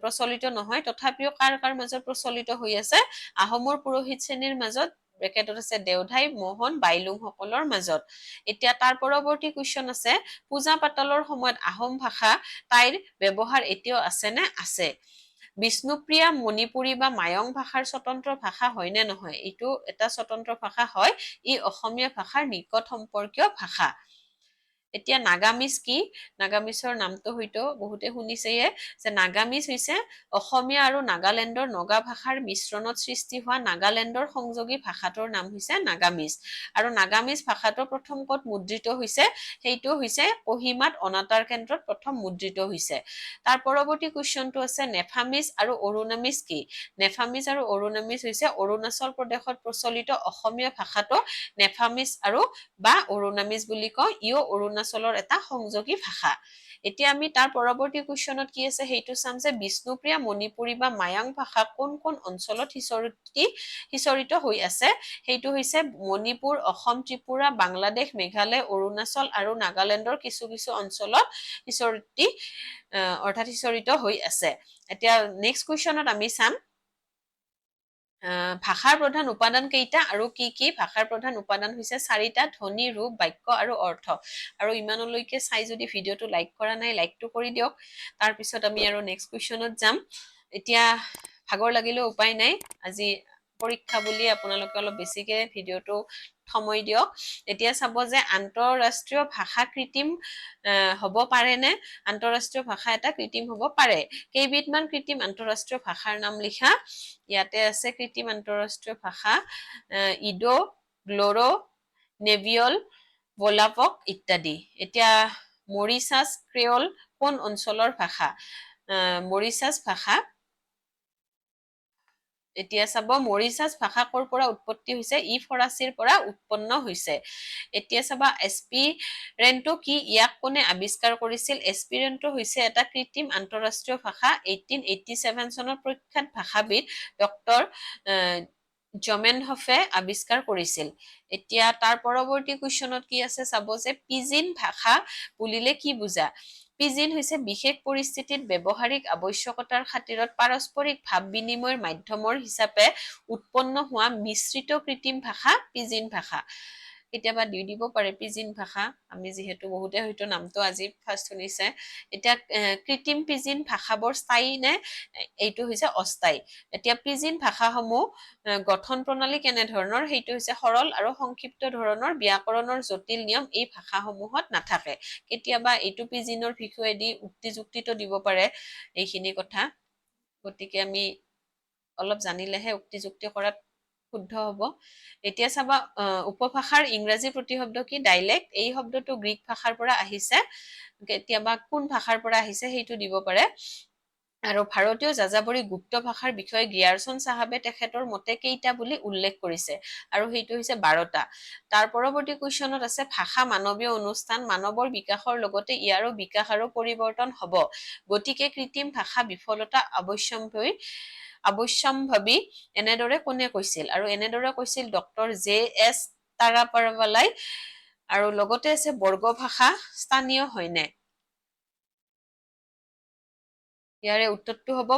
প্ৰচলিত নহয় তথাপিও কাৰ মাজত প্ৰচলিত হৈ আছে আহোমৰ পুৰোহিত শ্ৰেণীৰ মাজত ব্ৰেকেটত আছে দেওধাই মোহন বাইলুং সকলৰ মাজত এতিয়া তাৰ পৰৱৰ্তী কুৱেশ্যন আছে পূজা পাতলৰ সময়ত আহোম ভাষা তাইৰ ব্যৱহাৰ এতিয়াও আছে নে আছে বিষ্ণুপ্ৰিয়া মণিপুৰী বা মায়ং ভাষাৰ স্বতন্ত্ৰ ভাষা হয় নে নহয়? এইটো এটা স্বতন্ত্ৰ ভাষা হয়, ই অসমীয়া ভাষাৰ নিকট সম্পৰ্কীয় ভাষা। এতিয়া নাগামিজ কি? নাগামিজৰ নামটো হয়তো বহুতে শুনিছেয়ে, যে নাগামিজ হৈছে অসমীয়া আৰু নাগালেণ্ডৰ নগা ভাষাৰ মিশ্ৰণত সৃষ্টি হোৱা নাগালেণ্ডৰ সংযোগী ভাষাটোৰ নাম হৈছে নাগামিজ। আৰু নাগামিজ ভাষাটো প্ৰথম ক'ত মুদ্ৰিত হৈছে? সেইটো হৈছে কহিমাত অনাতাঁৰ কেন্দ্ৰত প্ৰথম মুদ্ৰিত হৈছে। তাৰ পৰৱৰ্তী কুৱেশ্যনটো আছে নেফামিজ আৰু অৰুণামিজ কি? নেফামিজ আৰু অৰুণামিজ হৈছে অৰুণাচল প্ৰদেশত প্ৰচলিত অসমীয়া ভাষাটো নেফামিজ আৰু বা অৰুণামিজ বুলি কয়। ইও অৰুণাচলৰ এটা সংযোগী ভাষা। এতিয়া আমি তাৰ পৰৱৰ্তী কুৱেশ্যনত কি আছে সেইটো চাম, যে বিষ্ণুপ্ৰিয়া মণিপুৰী বা মায়াং ভাষা কোন কোন অঞ্চলত সিঁচৰিত হৈ আছে? সেইটো হৈছে মণিপুৰ, অসম, ত্ৰিপুৰা, বাংলাদেশ, মেঘালয়, অৰুণাচল আৰু নাগালেণ্ডৰ কিছু কিছু অঞ্চলত সিঁচৰিত হৈ আছে। এতিয়া নেক্সট কুৱেশ্যনত আমি চাম ভাষাৰ প্ৰধান উপাদান কেইটা আৰু কি কি? ভাষাৰ প্ৰধান উপাদান হৈছে 4টা: ধ্বনি, ৰূপ, বাক্য আৰু অৰ্থ। আৰু ইমানলৈকে চাই যদি ভিডিঅ'টো লাইক কৰা নাই, লাইকটো কৰি দিয়ক। তাৰপিছত আমি আৰু নেক্সট কুৱেশ্যনত যাম। এতিয়া ভাগৰ লাগিলেও উপায় নাই, আজি পৰীক্ষা বুলি আপোনালোকে অলপ বেছিকে ভিডিঅ'টো সময় দিয়ক। এতিয়া চাব যে আন্তঃৰাষ্ট্ৰীয় ভাষা কৃত্ৰিম হ'ব পাৰে নে? আন্তঃৰাষ্ট্ৰীয় ভাষা এটা কৃত্ৰিম হ'ব পাৰে। কেইবিধমান কৃত্ৰিম আন্তঃৰাষ্ট্ৰীয় ভাষাৰ নাম লিখা। ইয়াতে আছে কৃত্ৰিম আন্তঃৰাষ্ট্ৰীয় ভাষা ইডো, গ্লোৰো, নেভিয়ল, ভোলাভক ইত্যাদি। এতিয়া মৰিচাছ ক্ৰেঅল কোন অঞ্চলৰ ভাষা? মৰিচাছ ভাষা, এতিয়া চাব মৰিচাছ ভাষা ক'ৰ পৰা উৎপত্তি হৈছে? ই ফৰাচীৰ পৰা উৎপন্ন হৈছে। এতিয়া চাবা এস্পিৰেণ্টো কি? ইয়াক কোনে আৱিষ্কাৰ কৰিছিল? এস্পিৰেণ্টো হৈছে এটা কৃত্ৰিম আন্তঃৰাষ্ট্ৰীয় ভাষা। 1887 চনত প্ৰখ্যাত ভাষাবিদ ডক্টৰ জমেনহফে আৱিষ্কাৰ কৰিছিল। এতিয়া তাৰ পৰৱৰ্তী কুৱেশ্যনত কি আছে চাব, যে পিজিন ভাষা বুলিলে কি বুজা? পিজিন হৈছে বিশেষ পৰিস্থিতিত ব্যৱহাৰিক আৱশ্যকতাৰ খাতিৰত পাৰস্পৰিক ভাৱ বিনিময়ৰ মাধ্যমৰ হিচাপে উৎপন্ন হোৱা মিশ্ৰিত কৃত্ৰিম ভাষা পিজিন ভাষা। কেতিয়াবা দি দিব পাৰে পিজিন ভাষা, আমি যিহেতু বহুতে হয়তো নামটো আজি ফাৰ্ষ্ট শুনিছে। এতিয়া কৃত্ৰিম পিজিন ভাষাবোৰ স্থায়ী নে? এইটো হৈছে অস্থায়ী। এতিয়া পিজিন ভাষাসমূহ গঠন প্ৰণালী কেনেধৰণৰ? সেইটো হৈছে সৰল আৰু সংক্ষিপ্ত ধৰণৰ। ব্যাকৰণৰ জটিল নিয়ম এই ভাষাসমূহত নাথাকে। কেতিয়াবা এইটো পিজিনৰ বিষয়েদি উক্তি যুক্তিটো দিব পাৰে এইখিনি কথা, গতিকে আমি অলপ জানিলেহে উক্তি যুক্তি কৰাত শুদ্ধ হ'ব। এতিয়া চাবা উপভাষাৰ ইংৰাজী প্ৰতিশব্দ কি? ডাইলেক্ট। এই শব্দটো গ্ৰীক ভাষাৰ পৰা আহিছে। কেতিয়াবা কোন ভাষাৰ পৰা আহিছে সেইটো দিব পাৰে। আৰু ভাৰতীয় যাযাবৰী গুপ্ত ভাষাৰ বিষয়ে গ্ৰিয়াৰচন চাহাবে তেখেতৰ মতে কেইটা বুলি উল্লেখ কৰিছে? আৰু সেইটো হৈছে 12টা। তাৰ পৰৱৰ্তী কুৱেশ্যনত আছে ভাষা মানৱীয় অনুষ্ঠান, মানৱৰ বিকাশৰ লগতে ইয়াৰো বিকাশ আৰু পৰিৱৰ্তন হ'ব, গতিকে কৃত্ৰিম ভাষা বিফলতা অৱশ্যম্ভাৱী এনেদৰে কোনে কৈছিল? আৰু এনেদৰে কৈছিল ডক্টৰ JS তাৰাপাৰৱালাই। আৰু লগতে আছে বৰ্গ ভাষা স্থানীয় হয়নে? ইয়াৰে উত্তৰটো হ'ব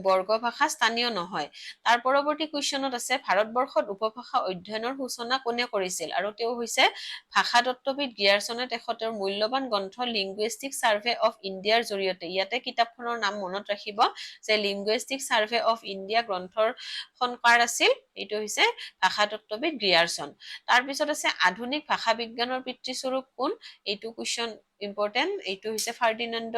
বৰ্গ ভাষা স্থানীয় নহয়। তাৰ পৰৱৰ্তী কুৱেশ্যনত আছে ভাৰতবৰ্ষত উপভাষা অধ্যয়নৰ সূচনা কোনে কৰিছিল? আৰু তেওঁ হৈছে ভাষাতত্ত্ববিদ গ্ৰিয়াৰচনে তেখেতৰ মূল্যৱান গ্ৰন্থ লিংগুইষ্টিক ছাৰ্ভে অফ ইণ্ডিয়াৰ জৰিয়তে, ইয়াতে কিতাপখনৰ নাম মনত ৰাখিব যে লিংগুইষ্টিক ছাৰ্ভে অফ ইণ্ডিয়া গ্ৰন্থৰখন কাৰ আছিল? এইটো হৈছে ভাষাতত্ত্ববিদ গ্ৰিয়াৰচন। তাৰপিছত আছে আধুনিক ভাষা বিজ্ঞানৰ পিতৃস্বৰূপ কোন? এইটো কুৱেশ্যন ইম্পৰ্টেণ্ট। এইটো হৈছে ফাৰ্ডিনাণ্ড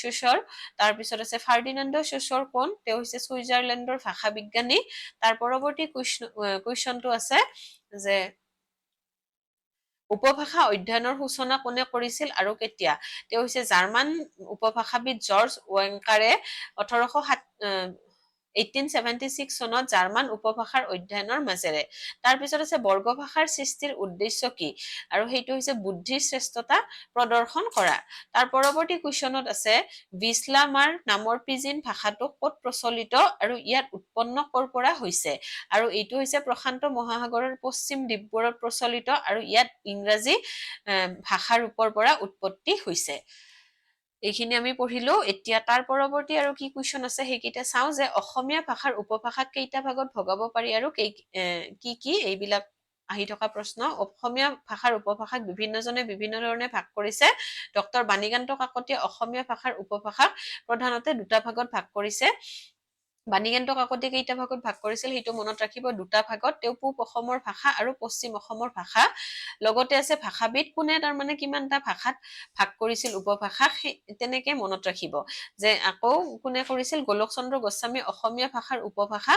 ছোছৰ। তাৰপিছত আছে ফাৰ্ডিনাণ্ড ছোছৰ কোন? তেওঁ হৈছে ছুইজাৰলেণ্ডৰ ভাষা বিজ্ঞানী। তাৰ পৰৱৰ্তী কুৱেশ্যনটো আছে যে উপভাষা অধ্যয়নৰ সূচনা কোনে কৰিছিল আৰু কেতিয়া? তেওঁ হৈছে জাৰ্মান উপভাষাবিদ জৰ্জ ৱেংকাৰে 1876 চনত জাৰ্মান উপভাষাৰ অধ্যয়নৰ মাজেৰে। তাৰপিছত আছে বৰ্গ ভাষাৰ সৃষ্টিৰ উদ্দেশ্য কি? আৰু সেইটো হৈছে বুদ্ধিৰ শ্ৰেষ্ঠতা প্ৰদৰ্শন কৰা। তাৰ পৰৱৰ্তী কুৱেশ্যনত আছে ভিছলামাৰ নামৰ পিজিন ভাষাটো ক'ত প্ৰচলিত আৰু ইয়াত উৎপন্ন ক'ৰ পৰা হৈছে? আৰু এইটো হৈছে প্ৰশান্ত মহাসাগৰৰ পশ্চিম দ্বীপবোৰত প্ৰচলিত আৰু ইয়াত ইংৰাজী ভাষাৰ ৰূপৰ পৰা উৎপত্তি হৈছে। এইখিনি আমি পঢ়িলো। এতিয়া তাৰ পৰৱৰ্তী আৰু কি কুৱেশ্যন আছে সেইকেইটা চাওঁ, যে অসমীয়া ভাষাৰ উপভাষাক কেইটা ভাগত ভগাব পাৰি আৰু কি এইবিলাক আহি থকা প্ৰশ্ন। অসমীয়া ভাষাৰ উপভাষাক বিভিন্নজনে বিভিন্ন ধৰণে ভাগ কৰিছে। ডক্টৰ বাণীকান্ত কাকতিয়ে অসমীয়া ভাষাৰ উপভাষাক প্ৰধানতে দুটা ভাগত ভাগ কৰিছে। বাণীকান্ত কাকতি কেইটা ভাগত ভাগ কৰিছিল সেইটো মনত ৰাখিব দুটা ভাগত তেওঁ পূব অসমৰ ভাষা আৰু পশ্চিম অসমৰ ভাষা লগতে আছে ভাষাবিদ কোনে তাৰমানে কিমানটা ভাষাত ভাগ কৰিছিল উপভাষা তেনেকে মনত ৰাখিব যে আকৌ কোনে কৰিছিল গোলকচন্দ্ৰ গোস্বামী অসমীয়া ভাষাৰ উপভাষা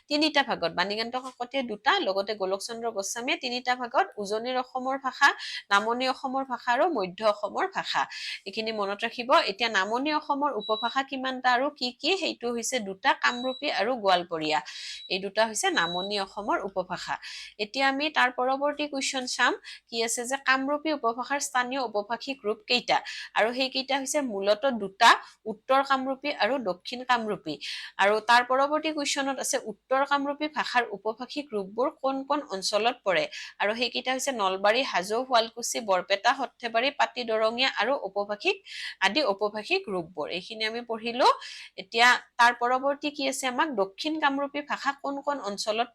তিনিটা ভাগত বাণীকান্ত কাকতিয়ে দুটা লগতে গোলকচন্দ্ৰ গোস্বামীয়ে তিনিটা ভাগত উজনিৰ অসমৰ ভাষা নামনি অসমৰ ভাষা আৰু মধ্য অসমৰ ভাষা এইখিনি মনত ৰাখিব এতিয়া নামনি অসমৰ উপভাষা কিমানটা আৰু কি কি সেইটো হৈছে দুটা কামৰূপী আৰু গোৱালপৰীয়া এই দুটা হৈছে নামনি অসমৰ উপভাষা এতিয়া আমি তাৰ পৰৱৰ্তী কুৱেশ্যন চাম কি আছে যে কামৰূপী উপভাষাৰ স্থানীয় উপভাষিক ৰূপ কেইটা আৰু সেই কেইটা হৈছে মূলতঃ দুটা উত্তৰ কামৰূপী আৰু দক্ষিণ কামৰূপী আৰু তাৰ পৰৱৰ্তী কুৱেশ্যনত আছে উত্তৰ কামৰূপী ভাষাৰ উপভাষিক ৰূপবোৰ কোন কোন অঞ্চলত পৰে আৰু সেই কেইটা হৈছে নলবাৰী হাজো শুৱালকুছি বৰপেটা সৰ্থেবাৰী পাটিদৰঙীয়া আৰু উপভাষিক আদি উপভাষিক ৰূপবোৰ এইখিনি আমি পঢ়িলো এতিয়া তাৰ পৰৱৰ্তী কি আছে আমাক দক্ষিণ কামৰূপী ভাষা কোন কোন অঞ্চলত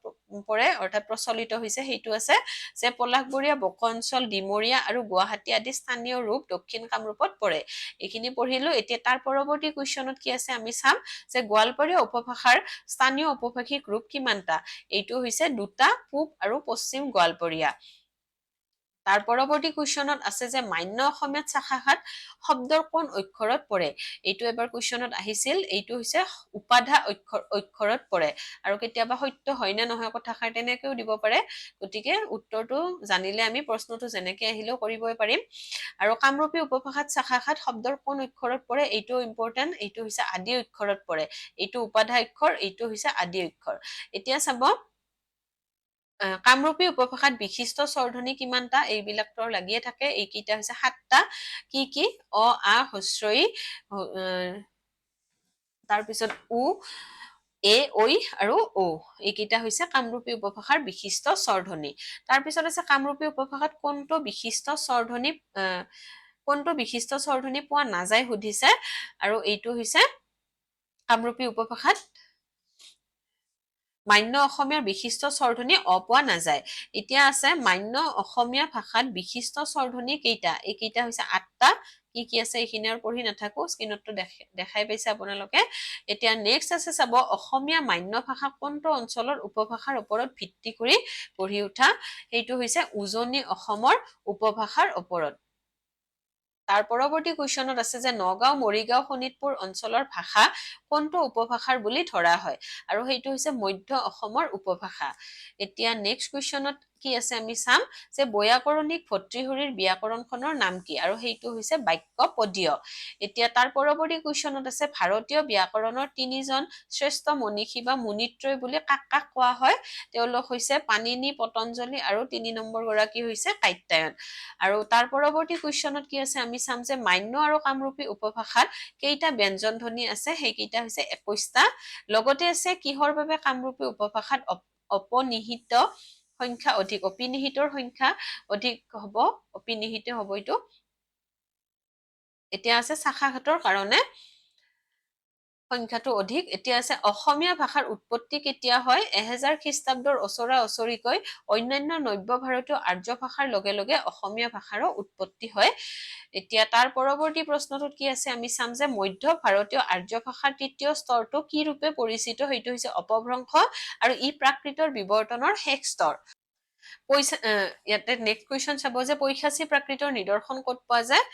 পৰে অৰ্থাৎ প্ৰচলিত হৈছে সেইটো আছে যে পলাশবৰীয়া বক অঞ্চল ডিমৰীয়া আৰু গুৱাহাটী আদি স্থানীয় ৰূপ দক্ষিণ কামৰূপত পৰে এইখিনি পঢ়িলো এতিয়া তাৰ পৰৱৰ্তী কুৱেশ্যনত কি আছে আমি চাম যে গোৱালপৰীয়া উপভাষাৰ স্থানীয় উপভাষিক ৰূপ কিমানটা এইটো হৈছে দুটা পূব আৰু পশ্চিম গোৱালপৰীয়া তাৰ পৰৱৰ্তী কুৱেশ্যনত আছে যে মান্য অসমীয়াত শাখাত শব্দৰ কোন অক্ষৰত পৰে এইটো এবাৰ কুৱেশ্যনত আহিছিল এইটো হৈছে উপাধা অক্ষৰত পৰে আৰু কেতিয়াবা সত্য হয় নে নহয় কথাষাৰ তেনেকেও দিব পাৰে গতিকে উত্তৰটো জানিলে আমি প্ৰশ্নটো যেনেকে আহিলেও কৰিবই পাৰিম আৰু কামৰূপী উপভাষাত শাখাত শব্দৰ কোন অক্ষৰত পৰে এইটো ইম্পৰ্টেণ্ট এইটো হৈছে আদি অক্ষৰত পৰে এইটো উপাধা অক্ষৰ এইটো হৈছে আদি অক্ষৰ এতিয়া চাব কামৰূপী উপভাষাত বিশিষ্ট স্বৰধ্বনি কিমানটা এইবিলাকতো লাগিয়ে থাকে এইকেইটা হৈছে 7টা কি কি অ আ হস্ৰ ই তাৰপিছত উ এ ঐ আৰু ঔ এইকেইটা হৈছে কামৰূপী উপভাষাৰ বিশিষ্ট স্বৰধ্বনি তাৰপিছত আছে কামৰূপী উপভাষাত কোনটো বিশিষ্ট স্বৰধ্বনি পোৱা নাযায় সুধিছে আৰু এইটো হৈছে কামৰূপী উপভাষাত মান্য অসমীয়াৰ বিশিষ্ট স্বৰধ্বনি পোৱা নাযায় এতিয়া আছে মান্য অসমীয়া ভাষাত বিশিষ্ট স্বৰধ্বনি কেইটা এইকেইটা হৈছে 8টা কি আছে এইখিনি আৰু পঢ়ি নাথাকো স্ক্ৰীনতো দেখাই পাইছে আপোনালোকে এতিয়া নেক্সট আছে চাব অসমীয়া মান্য ভাষা কোনটো অঞ্চলৰ উপভাষাৰ ওপৰত ভিত্তি কৰি গঢ়ি উঠা সেইটো হৈছে উজনি অসমৰ উপভাষাৰ ওপৰত তাৰ পৰৱৰ্তী কুৱেশ্যনত আছে যে নগাঁও মৰিগাঁও শোণিতপুৰ অঞ্চলৰ ভাষা কোনটো উপভাষাৰ বুলি ধৰা হয় আৰু সেইটো হৈছে মধ্য অসমৰ উপভাষা এতিয়া নেক্সট কুৱেশ্যনত কি আছে আমি চাম যে বৈয়াকৰণিক ভৰ্তৃহৰিৰ ব্যাকৰণখনৰ নাম কি আৰু সেইটো হৈছে বাক্য পদীয় এতিয়া তাৰ পৰৱৰ্তী কুৱেশ্যনত আছে ভাৰতীয় ব্যাকৰণৰ তিনিজন শ্ৰেষ্ঠ মনীষী বা মুনিত্ৰয় বুলি কাক কাক কোৱা হয় তেওঁলোক হৈছে পাণিনি পতঞ্জলি আৰু 3 নম্বৰ গৰাকী হৈছে কাত্যায়ন আৰু তাৰ পৰৱৰ্তী কুৱেশ্যনত কি আছে আমি চাম যে মান্য আৰু কামৰূপী উপভাষাত কেইটা ব্যঞ্জন ধ্বনি আছে সেইকেইটা হৈছে 21টা লগতে আছে কিহৰ বাবে কামৰূপী উপভাষাত অপনিহিত সংখ্যা অধিক অপিনিহিতৰ সংখ্যা অধিক হ'ব অপিনিহিত হ'ব এইটো এতিয়া আছে শাখাঘাতৰ কাৰণে সংখ্যাটো অধিক এতিয়া আছে অসমীয়া ভাষাৰ উৎপত্তি কেতিয়া হয় 1000 খ্ৰীষ্টাব্দৰ ওচৰা ওচৰিকৈ অন্যান্য নব্য ভাৰতীয় আৰ্য ভাষাৰ লগে লগে অসমীয়া ভাষাৰো উৎপত্তি হয় এতিয়া তাৰ পৰৱৰ্তী প্ৰশ্নটোত কি আছে আমি চাম যে মধ্য ভাৰতীয় আৰ্য ভাষাৰ তৃতীয় স্তৰটো কি ৰূপে পৰিচিত সেইটো হৈছে অপভ্ৰংশ আৰু ই প্ৰাকৃতৰ বিৱৰ্তনৰ শেষ স্তৰ ইয়াতে নেক্সট কুৱেশ্যন চাব যে পৈশাচী প্ৰাকৃতৰ নিদৰ্শন ক'ত পোৱা যায়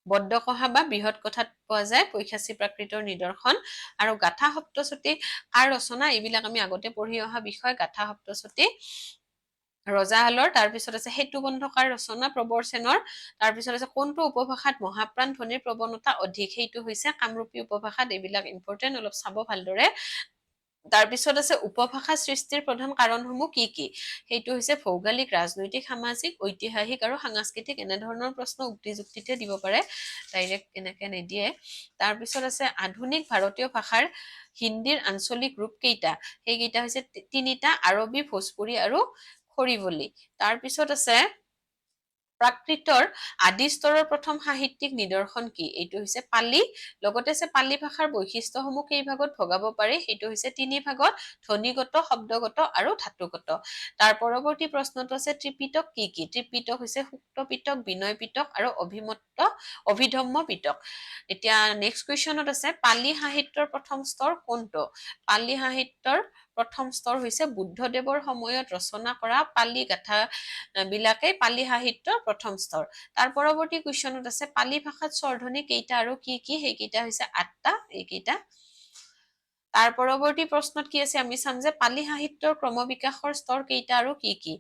বদ্ধকহা বা বৃহৎ কথাত পোৱা যায় পৈশাচী প্ৰাকৃতৰ নিদৰ্শন আৰু গাথা সপ্তশতী কাৰ ৰচনা এইবিলাক আমি আগতে পঢ়ি অহা বিষয় গাথা সপ্তশতী ৰজাহালৰ তাৰপিছত আছে সেতুবন্ধকাৰ ৰচনা প্ৰবৰচেনৰ তাৰপিছত আছে কোনটো উপভাষাত মহাপ্ৰাণ ধ্বনিৰ প্ৰৱণতা অধিক সেইটো হৈছে কামৰূপী উপভাষাত এইবিলাক ইম্পৰ্টেণ্ট অলপ চাব ভালদৰে তাৰপিছত আছে উপভাষা সৃষ্টিৰ প্ৰধান কাৰণসমূহ কি কি সেইটো হৈছে ভৌগোলিক ৰাজনৈতিক সামাজিক ঐতিহাসিক আৰু সাংস্কৃতিক এনেধৰণৰ প্ৰশ্ন উক্তিযুক্তিতে দিব পাৰে ডাইৰেক্ট এনেকে নিদিয়ে তাৰপিছত আছে আধুনিক ভাৰতীয় ভাষাৰ হিন্দীৰ আঞ্চলিক ৰূপ কেইটা সেইকেইটা হৈছে 3টা আৰবী ভোজপুৰী আৰু খৰিবলী তাৰপিছত আছে প্ৰাকৃতৰ আদি স্তৰৰ প্ৰথম সাহিত্যিক নিদৰ্শন কি এইটো হৈছে পালি লগতে আছে পালি ভাষাৰ বৈশিষ্ট্যসমূহ কেইভাগত ভগাব পাৰি সেইটো হৈছে 3 ভাগত ধ্বনিগত শব্দগত আৰু ধাতুগত তাৰ পৰৱৰ্তী প্ৰশ্নটো আছে ত্ৰিপিটক কি ত্ৰিপিটক হৈছে সুক্ত পিটক, বিনয় পিটক আৰু অভিধম্ম পিটক। এতিয়া নেক্সট কুৱেশ্যনত আছে পালি সাহিত্যৰ প্ৰথম স্তৰ কোনটো? পালি সাহিত্যৰ প্ৰথম স্তৰ হৈছে বুদ্ধদেৱৰ সময়ত ৰচনা কৰা পালি গাথা বিলাকেই পালি সাহিত্যৰ প্ৰথম স্তৰ। তাৰ পৰৱৰ্তী কুৱেশ্যনত আছে পালি ভাষাত স্বৰধ্বনি কেইটা আৰু কি কি? সেইকেইটা হৈছে 8টা, এইকেইটা। তাৰ পৰৱৰ্তী প্ৰশ্নত কি আছে আমি চাম যে পালি সাহিত্যৰ ক্ৰমবিকাশৰ স্তৰ কেইটা আৰু কি কি?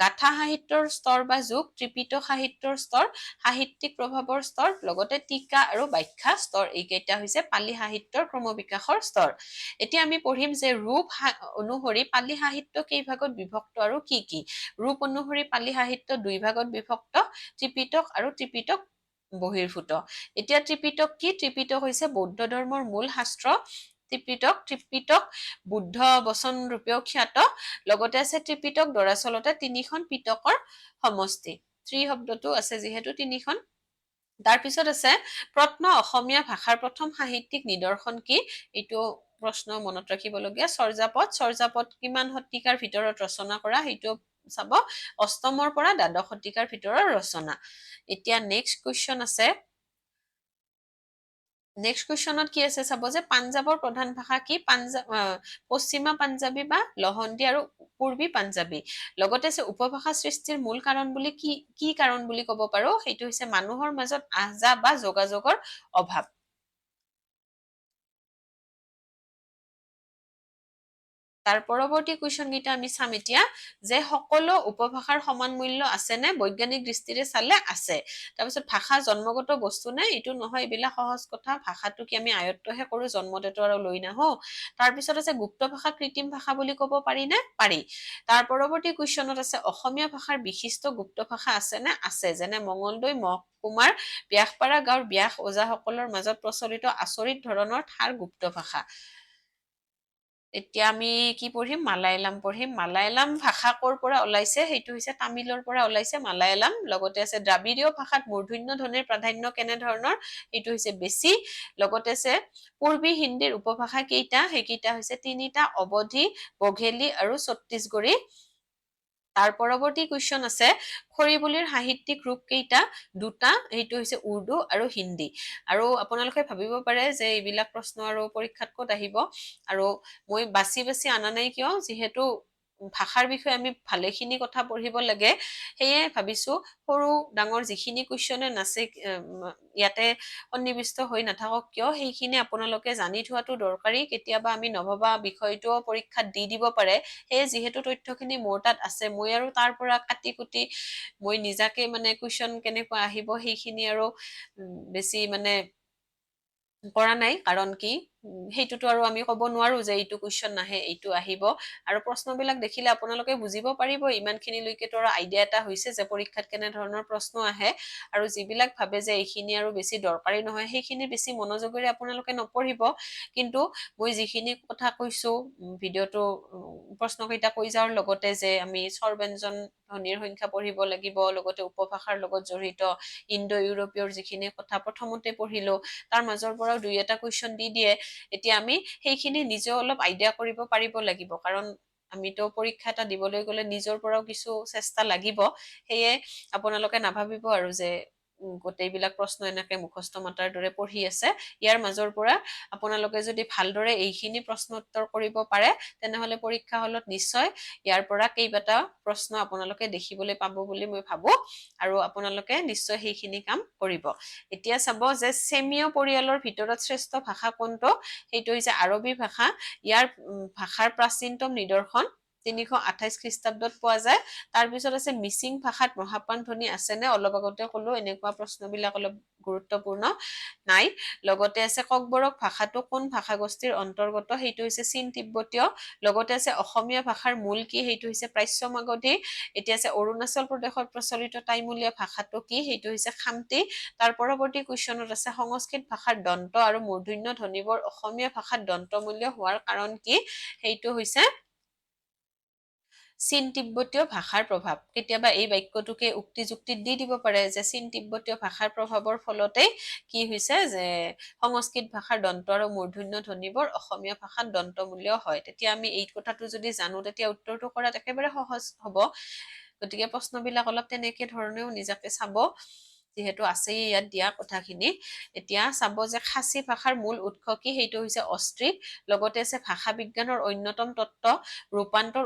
গাথা সাহিত্যৰ স্তৰ বা যুগ, ত্ৰিপিটক সাহিত্যৰ স্তৰ, সাহিত্যিক প্ৰভাৱৰ স্তৰ, লগতে টিকা আৰু ব্যাখ্যা স্তৰ, এইকেইটা হৈছে পালি সাহিত্যৰ ক্ৰমবিকাশৰ স্তৰ। এতিয়া আমি পঢ়িম যে ৰূপ অনুসৰি পালি সাহিত্য কেইভাগত বিভক্ত আৰু কি কি? ৰূপ অনুসৰি পালি সাহিত্য 2 ভাগত বিভক্ত, ত্ৰিপিটক আৰু ত্ৰিপিটক বহিৰ্ভূত। এতিয়া ত্ৰিপিটক কি? ত্ৰিপিটক হৈছে বৌদ্ধ ধৰ্মৰ মূল শাস্ত্ৰ। ত্ৰিপিটক বুদ্ধ বচন ৰূপেও খ্যাত। লগতে আছে ত্ৰিপিটক দৰাচলতে 3খন পিটকৰ সমষ্টি। শব্দটো আছে যিহেতু 3খন। তাৰপিছত আছে প্ৰত্ন অসমীয়া ভাষাৰ প্ৰথম সাহিত্যিক নিদৰ্শন কি? এইটো প্ৰশ্ন মনত ৰাখিবলগীয়া। চৰ্যাপদ কিমান শতিকাৰ ভিতৰত ৰচনা কৰা সেইটো চাব। 8মৰ পৰা 12 শতিকাৰ ভিতৰৰ ৰচনা। এতিয়া নেক্সট কুৱেশ্যন আছে। নেক্সট কুৱেশ্যনত কি আছে চাব যে পাঞ্জাৱৰ প্ৰধান ভাষা কি? পশ্চিমা পাঞ্জাবী বা লহন্দী আৰু পূৰ্বী পাঞ্জাবী। লগতে আছে উপভাষা সৃষ্টিৰ মূল কাৰণ বুলি কি কাৰণ বুলি ক'ব পাৰো? সেইটো হৈছে মানুহৰ মাজত আহ-যাহ বা যোগাযোগৰ অভাৱ। তাৰ পৰৱৰ্তী কুৱেশ্যন কেইটা আমি চাম এতিয়া যে সকলো উপভাষাৰ সমান মূল্য আছে নে? বৈজ্ঞানিক দৃষ্টিৰে চালে আছে। তাৰপিছত ভাষা জন্মগত বস্তু নে? এইটো নহয়, এইবিলাক সহজ কথা। ভাষাটো কি আমি আয়ত্তহে কৰো, জন্মতেতো আৰু লৈ নাহো। তাৰপিছত আছে গুপ্ত ভাষা কৃত্ৰিম ভাষা বুলি ক'ব পাৰি নে? পাৰি। তাৰ পৰৱৰ্তী কুৱেশ্যনত আছে অসমীয়া ভাষাৰ বিশিষ্ট গুপ্ত ভাষা আছে নে? আছে। যেনে মঙলদৈ, মহকুমাৰ ব্যাসপাৰা গাঁৱৰ ব্যাস ওজাসকলৰ মাজত প্ৰচলিত আচৰিত ধৰণৰ থাৰ গুপ্ত ভাষা। এতিয়া আমি কি পঢ়িম? মালায়ালাম পঢ়িম। মালায়ালাম ভাষা ক'ৰ পৰা ওলাইছে? সেইটো হৈছে তামিলৰ পৰা ওলাইছে মালায়ালাম। লগতে আছে দ্ৰাবিড়ীয় ভাষাত মূৰ্ধন্য ধ্বনিৰ প্ৰাধান্য কেনেধৰণৰ? এইটো হৈছে বেছি। লগতে আছে পূৰ্বী হিন্দীৰ উপভাষা কেইটা? সেইকেইটা হৈছে 3টা, অৱধী, বঘেলী আৰু ছত্তীশগড়ী। তাৰ পৰৱৰ্তী কুৱেশ্যন আছে খৰিবুলিৰ সাহিত্যিক ৰূপ কেইটা? 2টা, সেইটো হৈছে উৰ্দু আৰু হিন্দী। আৰু আপোনালোকে ভাবিব পাৰে যে এইবিলাক প্ৰশ্ন আৰু পৰীক্ষাত ক'ত আহিব, আৰু মই বাছি আনা নাই কিয়? যিহেতু ভাষাৰ বিষয়ে আমি ভালেখিনি কথা পঢ়িব লাগে, সেয়ে ভাবিছো সৰু ডাঙৰ যিখিনি কুৱেশ্যনে নাছে ইয়াতে সন্নিৱিষ্ট হৈ নাথাকক কিয়, সেইখিনি আপোনালোকে জানি থোৱাটো দৰকাৰী। কেতিয়াবা আমি নভবা বিষয়টোও পৰীক্ষাত দি দিব পাৰে। সেয়ে যিহেতু তথ্যখিনি মোৰ তাত আছে, মই আৰু তাৰ পৰা কাটি কুটি মই নিজাকে কুৱেশ্যন কেনেকুৱা আহিব সেইখিনি আৰু বেছি কৰা নাই। কাৰণ কি সেইটোতো আৰু আমি ক'ব নোৱাৰো যে এইটো কুৱেশ্যন নাহে, এইটো আহিব। আৰু প্ৰশ্নবিলাক দেখিলে আপোনালোকে বুজিব পাৰিব। ইমানখিনিলৈকেতো আৰু আইডিয়া এটা হৈছে যে পৰীক্ষাত কেনেধৰণৰ প্ৰশ্ন আহে। আৰু যিবিলাক ভাবে যে এইখিনি আৰু বেছি দৰকাৰী নহয়, সেইখিনি বেছি মনোযোগেৰে আপোনালোকে নপঢ়িব। কিন্তু মই যিখিনি কথা কৈছো ভিডিঅ'টো প্ৰশ্নকেইটা কৈ যাওঁৰ লগতে যে আমি স্বৰ-ব্যঞ্জন ধ্বনিৰ সংখ্যা পঢ়িব লাগিব, লগতে উপভাষাৰ লগত জড়িত ইণ্ডো ইউৰোপীয়ৰ যিখিনি কথা প্ৰথমতে পঢ়িলো, তাৰ মাজৰ পৰাও 2-এটা কুৱেশ্যন দি দিয়ে। এতিয়া আমি সেইখিনি নিজেও অলপ আইডিয়া কৰিব পাৰিব লাগিব, কাৰণ আমিতো পৰীক্ষা এটা দিবলৈ গ'লে নিজৰ পৰাও কিছু চেষ্টা লাগিব। সেয়ে আপোনালোকে নাভাবিব আৰু যে গোটেইবিলাক প্ৰশ্ন এনেকে মুখস্থ মাতাৰ দৰে পঢ়ি আছে। ইয়াৰ মাজৰ পৰা আপোনালোকে যদি ভালদৰে এইখিনি প্ৰশ্ন উত্তৰ কৰিব পাৰে, তেনেহলে পৰীক্ষা হলত নিশ্চয় ইয়াৰ পৰা কেইবাটা প্ৰশ্ন আপোনালোকে দেখিবলৈ পাব বুলি মই ভাবো, আৰু আপোনালোকে নিশ্চয় সেইখিনি কাম কৰিব। এতিয়া চাব যে চেমীয় পৰিয়ালৰ ভিতৰত শ্ৰেষ্ঠ ভাষা কোনটো? সেইটো হৈছে আৰবী ভাষা। ইয়াৰ ভাষাৰ প্ৰাচীনতম নিদৰ্শন 328 খ্ৰীষ্টাব্দত পোৱা যায়। তাৰপিছত আছে মিচিং ভাষাত মহাপ্ৰাণ ধ্বনি আছেনে? অলপ আগতে ক'লো এনেকুৱা প্ৰশ্নবিলাক অলপ গুৰুত্বপূৰ্ণ নাই। লগতে আছে ককবৰক ভাষাটো কোন ভাষাগোষ্ঠীৰ অন্তৰ্গত? সেইটো হৈছে চীন তিব্বতীয়। লগতে আছে অসমীয়া ভাষাৰ মূল কি? সেইটো হৈছে প্ৰাচ্য মাগধী। এতিয়া আছে অৰুণাচল প্ৰদেশত প্ৰচলিত টাইমূলীয়া ভাষাটো কি? সেইটো হৈছে খামতি। তাৰ পৰৱৰ্তী কুৱেশ্যনত আছে সংস্কৃত ভাষাৰ দন্ত আৰু মূৰ্ধন্য ধ্বনিবোৰ অসমীয়া ভাষাত দন্তমূলীয় হোৱাৰ কাৰণ কি? সেইটো হৈছে চীন তিব্বতীয় ভাষাৰ প্ৰভাৱ। কেতিয়াবা এই বাক্যটোকে উক্তি যুক্তিত দি দিব পাৰে যে চীন তিব্বতীয় ভাষাৰ প্ৰভাৱৰ ফলতেই কি হৈছে যে সংস্কৃত ভাষাৰ দন্ত আৰু মূৰ্ধন্য ধ্বনিবোৰ অসমীয়া ভাষাত দন্তমূলীয় হয়। তেতিয়া আমি এই কথাটো যদি জানো, তেতিয়া উত্তৰটো কৰাত একেবাৰে সহজ হ'ব। গতিকে প্ৰশ্নবিলাক অলপ তেনেকে ধৰণেও নিজাকে চাব যিহেতু আছেই ইয়াত দিয়া কথাখিনি এতিয়া চাব যে খাচী ভাষাৰ মূল উৎস কি সেইটো হৈছে অষ্ট্ৰিক লগতে আছে ভাষা বিজ্ঞানৰ অন্যতম তত্ত্ব ৰূপান্তৰ